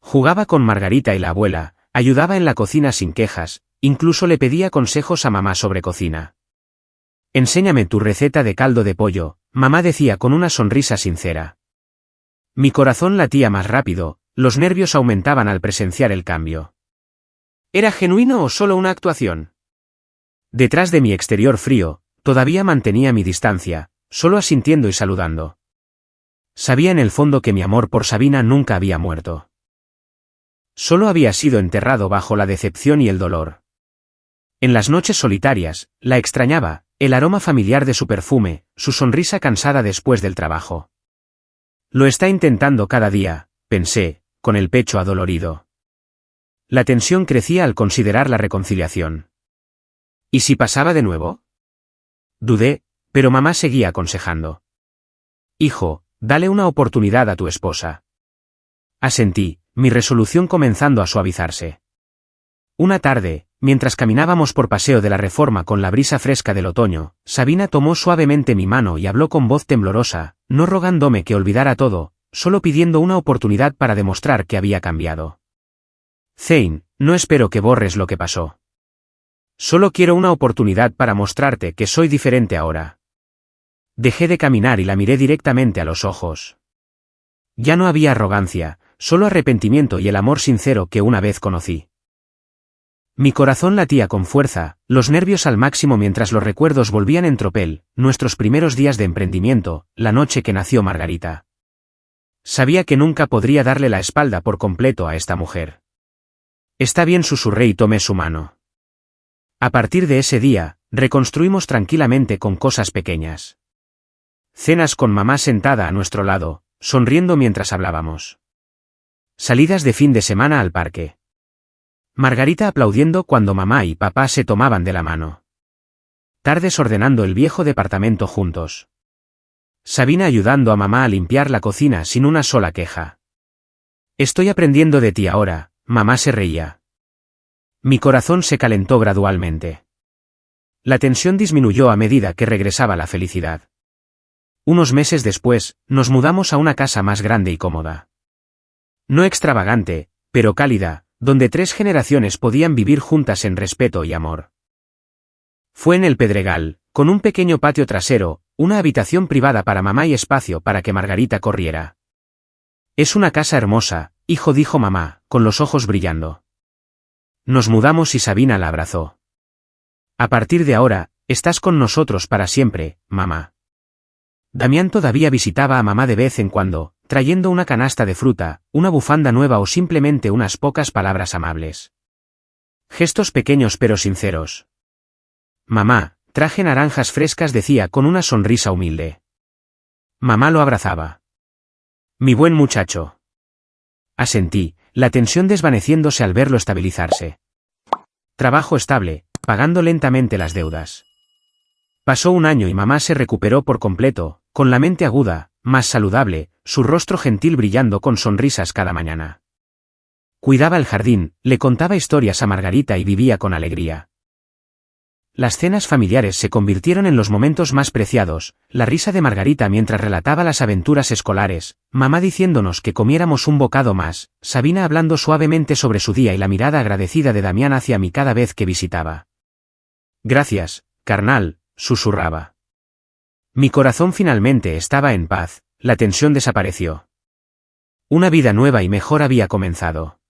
Jugaba con Margarita y la abuela, Ayudaba en la cocina sin quejas, incluso le pedía consejos a mamá sobre cocina. Enséñame tu receta de caldo de pollo, mamá decía con una sonrisa sincera. Mi corazón latía más rápido, los nervios aumentaban al presenciar el cambio. ¿Era genuino o solo una actuación? Detrás de mi exterior frío, todavía mantenía mi distancia, solo asintiendo y saludando. Sabía en el fondo que mi amor por Sabina nunca había muerto. Solo había sido enterrado bajo la decepción y el dolor. En las noches solitarias, la extrañaba, el aroma familiar de su perfume, su sonrisa cansada después del trabajo. Lo está intentando cada día, pensé, con el pecho adolorido. La tensión crecía al considerar la reconciliación. ¿Y si pasaba de nuevo? Dudé, pero mamá seguía aconsejando. Hijo, dale una oportunidad a tu esposa. Asentí, mi resolución comenzando a suavizarse. Una tarde, mientras caminábamos por Paseo de la Reforma con la brisa fresca del otoño, Sabina tomó suavemente mi mano y habló con voz temblorosa, no rogándome que olvidara todo, solo pidiendo una oportunidad para demostrar que había cambiado. Zane, no espero que borres lo que pasó. Solo quiero una oportunidad para mostrarte que soy diferente ahora. Dejé de caminar y la miré directamente a los ojos. Ya no había arrogancia, solo arrepentimiento y el amor sincero que una vez conocí. Mi corazón latía con fuerza, los nervios al máximo mientras los recuerdos volvían en tropel, nuestros primeros días de emprendimiento, la noche que nació Margarita. Sabía que nunca podría darle la espalda por completo a esta mujer. Está bien, susurré y tomé su mano. A partir de ese día, reconstruimos tranquilamente con cosas pequeñas. Cenas con mamá sentada a nuestro lado, sonriendo mientras hablábamos. Salidas de fin de semana al parque. Margarita aplaudiendo cuando mamá y papá se tomaban de la mano. Tardes ordenando el viejo departamento juntos. Sabina ayudando a mamá a limpiar la cocina sin una sola queja. Estoy aprendiendo de ti ahora, mamá se reía. Mi corazón se calentó gradualmente. La tensión disminuyó a medida que regresaba la felicidad. Unos meses después, nos mudamos a una casa más grande y cómoda. No extravagante, pero cálida, donde 3 generaciones podían vivir juntas en respeto y amor. Fue en el Pedregal, con un pequeño patio trasero, una habitación privada para mamá y espacio para que Margarita corriera. Es una casa hermosa, hijo, dijo mamá, con los ojos brillando. Nos mudamos y Sabina la abrazó. A partir de ahora, estás con nosotros para siempre, mamá. Damián todavía visitaba a mamá de vez en cuando, trayendo una canasta de fruta, una bufanda nueva o simplemente unas pocas palabras amables. Gestos pequeños pero sinceros. Mamá, traje naranjas frescas, decía con una sonrisa humilde. Mamá lo abrazaba. Mi buen muchacho. Asentí, la tensión desvaneciéndose al verlo estabilizarse. Trabajo estable, pagando lentamente las deudas. Pasó un año y mamá se recuperó por completo, con la mente aguda, más saludable, su rostro gentil brillando con sonrisas cada mañana. Cuidaba el jardín, le contaba historias a Margarita y vivía con alegría. Las cenas familiares se convirtieron en los momentos más preciados, la risa de Margarita mientras relataba las aventuras escolares, mamá diciéndonos que comiéramos un bocado más, Sabina hablando suavemente sobre su día y la mirada agradecida de Damián hacia mí cada vez que visitaba. Gracias, carnal, susurraba. Mi corazón finalmente estaba en paz, la tensión desapareció. Una vida nueva y mejor había comenzado.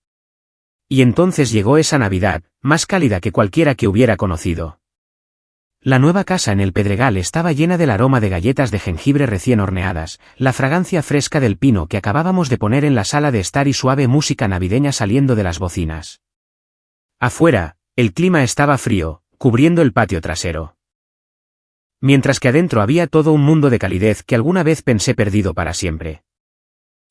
Y entonces llegó esa Navidad, más cálida que cualquiera que hubiera conocido. La nueva casa en el Pedregal estaba llena del aroma de galletas de jengibre recién horneadas, la fragancia fresca del pino que acabábamos de poner en la sala de estar y suave música navideña saliendo de las bocinas. Afuera, el clima estaba frío, cubriendo el patio trasero. Mientras que adentro había todo un mundo de calidez que alguna vez pensé perdido para siempre.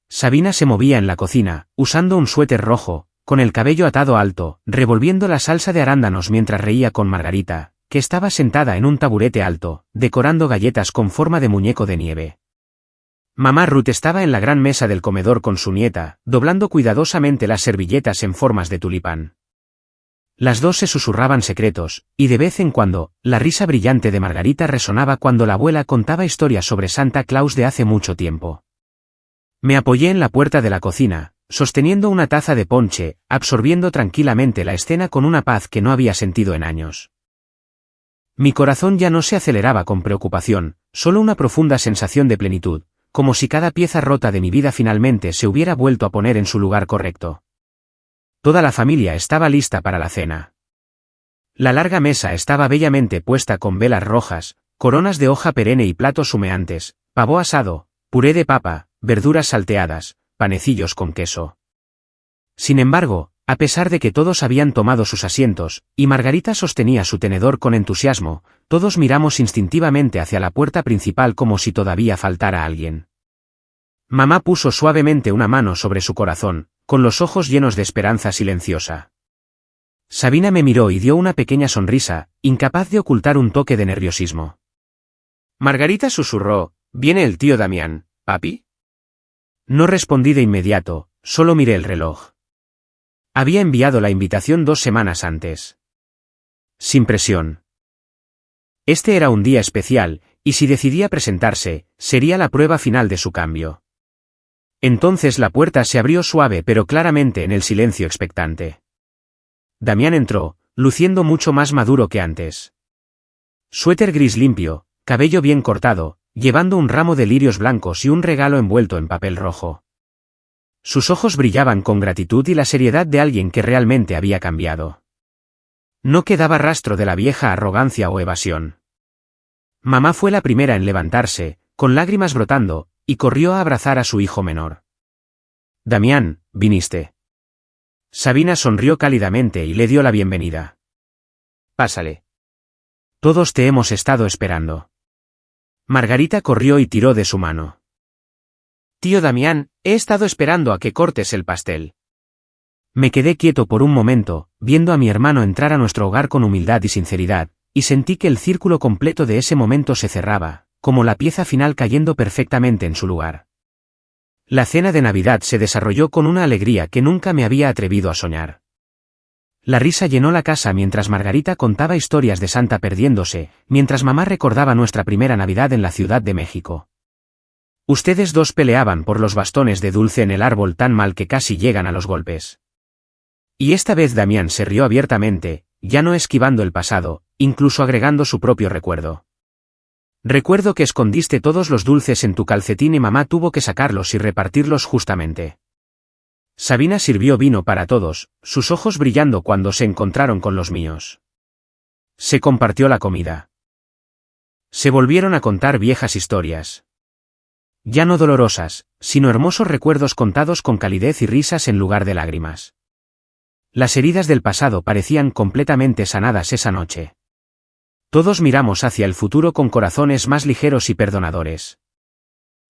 Sabina se movía en la cocina, usando un suéter rojo, con el cabello atado alto, revolviendo la salsa de arándanos mientras reía con Margarita, que estaba sentada en un taburete alto, decorando galletas con forma de muñeco de nieve. Mamá Ruth estaba en la gran mesa del comedor con su nieta, doblando cuidadosamente las servilletas en formas de tulipán. Las dos se susurraban secretos, y de vez en cuando, la risa brillante de Margarita resonaba cuando la abuela contaba historias sobre Santa Claus de hace mucho tiempo. Me apoyé en la puerta de la cocina, sosteniendo una taza de ponche, absorbiendo tranquilamente la escena con una paz que no había sentido en años. Mi corazón ya no se aceleraba con preocupación, solo una profunda sensación de plenitud, como si cada pieza rota de mi vida finalmente se hubiera vuelto a poner en su lugar correcto. Toda la familia estaba lista para la cena. La larga mesa estaba bellamente puesta con velas rojas, coronas de hoja perenne y platos humeantes, pavo asado, puré de papa, verduras salteadas, panecillos con queso. Sin embargo, a pesar de que todos habían tomado sus asientos, y Margarita sostenía su tenedor con entusiasmo, todos miramos instintivamente hacia la puerta principal como si todavía faltara alguien. Mamá puso suavemente una mano sobre su corazón, con los ojos llenos de esperanza silenciosa. Sabina me miró y dio una pequeña sonrisa, incapaz de ocultar un toque de nerviosismo. Margarita susurró, ¿viene el tío Damián, papi? No respondí de inmediato, solo miré el reloj. Había enviado la invitación 2 semanas antes. Sin presión. Este era un día especial, y si decidía presentarse, sería la prueba final de su cambio. Entonces la puerta se abrió suave pero claramente en el silencio expectante. Damián entró, luciendo mucho más maduro que antes. Suéter gris limpio, cabello bien cortado, llevando un ramo de lirios blancos y un regalo envuelto en papel rojo. Sus ojos brillaban con gratitud y la seriedad de alguien que realmente había cambiado. No quedaba rastro de la vieja arrogancia o evasión. Mamá fue la primera en levantarse, con lágrimas brotando, y corrió a abrazar a su hijo menor. Damián, viniste. Sabina sonrió cálidamente y le dio la bienvenida. Pásale. Todos te hemos estado esperando. Margarita corrió y tiró de su mano. Tío Damián, he estado esperando a que cortes el pastel. Me quedé quieto por un momento, viendo a mi hermano entrar a nuestro hogar con humildad y sinceridad, y sentí que el círculo completo de ese momento se cerraba, como la pieza final cayendo perfectamente en su lugar. La cena de Navidad se desarrolló con una alegría que nunca me había atrevido a soñar. La risa llenó la casa mientras Margarita contaba historias de Santa perdiéndose, mientras mamá recordaba nuestra primera Navidad en la Ciudad de México. Ustedes dos peleaban por los bastones de dulce en el árbol tan mal que casi llegan a los golpes. Y esta vez Damián se rió abiertamente, ya no esquivando el pasado, incluso agregando su propio recuerdo. Recuerdo que escondiste todos los dulces en tu calcetín y mamá tuvo que sacarlos y repartirlos justamente. Sabina sirvió vino para todos, sus ojos brillando cuando se encontraron con los míos. Se compartió la comida. Se volvieron a contar viejas historias. Ya no dolorosas, sino hermosos recuerdos contados con calidez y risas en lugar de lágrimas. Las heridas del pasado parecían completamente sanadas esa noche. Todos miramos hacia el futuro con corazones más ligeros y perdonadores.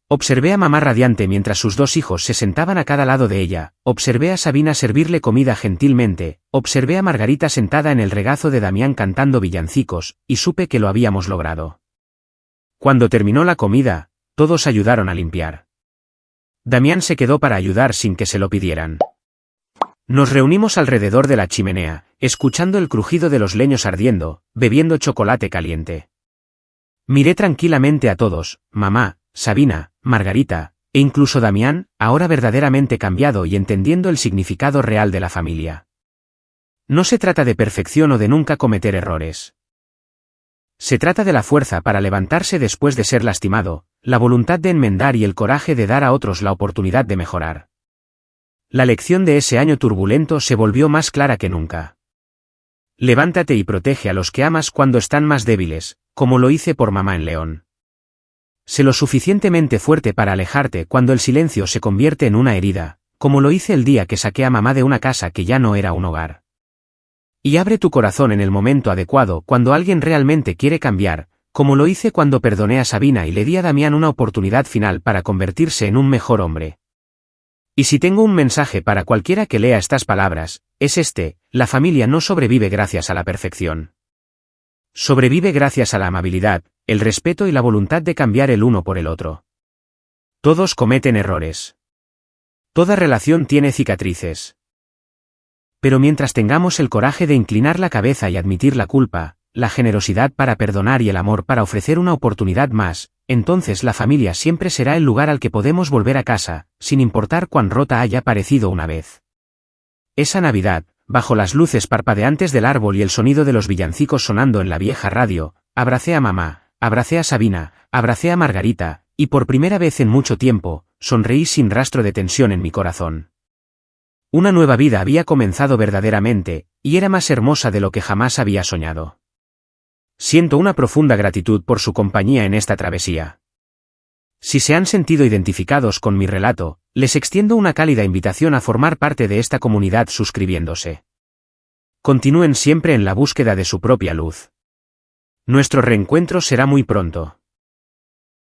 Observé a mamá radiante mientras sus dos hijos se sentaban a cada lado de ella, observé a Sabina servirle comida gentilmente, observé a Margarita sentada en el regazo de Damián cantando villancicos, y supe que lo habíamos logrado. Cuando terminó la comida, todos ayudaron a limpiar. Damián se quedó para ayudar sin que se lo pidieran. Nos reunimos alrededor de la chimenea, escuchando el crujido de los leños ardiendo, bebiendo chocolate caliente. Miré tranquilamente a todos, mamá, Sabina, Margarita, e incluso Damián, ahora verdaderamente cambiado y entendiendo el significado real de la familia. No se trata de perfección o de nunca cometer errores. Se trata de la fuerza para levantarse después de ser lastimado, la voluntad de enmendar y el coraje de dar a otros la oportunidad de mejorar. La lección de ese año turbulento se volvió más clara que nunca. Levántate y protege a los que amas cuando están más débiles, como lo hice por mamá en León. Sé lo suficientemente fuerte para alejarte cuando el silencio se convierte en una herida, como lo hice el día que saqué a mamá de una casa que ya no era un hogar. Y abre tu corazón en el momento adecuado cuando alguien realmente quiere cambiar, como lo hice cuando perdoné a Sabina y le di a Damián una oportunidad final para convertirse en un mejor hombre. Y si tengo un mensaje para cualquiera que lea estas palabras, es este: la familia no sobrevive gracias a la perfección. Sobrevive gracias a la amabilidad, el respeto y la voluntad de cambiar el uno por el otro. Todos cometen errores. Toda relación tiene cicatrices. Pero mientras tengamos el coraje de inclinar la cabeza y admitir la culpa, la generosidad para perdonar y el amor para ofrecer una oportunidad más, entonces la familia siempre será el lugar al que podemos volver a casa, sin importar cuán rota haya parecido una vez. Esa Navidad, bajo las luces parpadeantes del árbol y el sonido de los villancicos sonando en la vieja radio, abracé a mamá, abracé a Sabina, abracé a Margarita, y por primera vez en mucho tiempo, sonreí sin rastro de tensión en mi corazón. Una nueva vida había comenzado verdaderamente, y era más hermosa de lo que jamás había soñado. Siento una profunda gratitud por su compañía en esta travesía. Si se han sentido identificados con mi relato, les extiendo una cálida invitación a formar parte de esta comunidad suscribiéndose. Continúen siempre en la búsqueda de su propia luz. Nuestro reencuentro será muy pronto.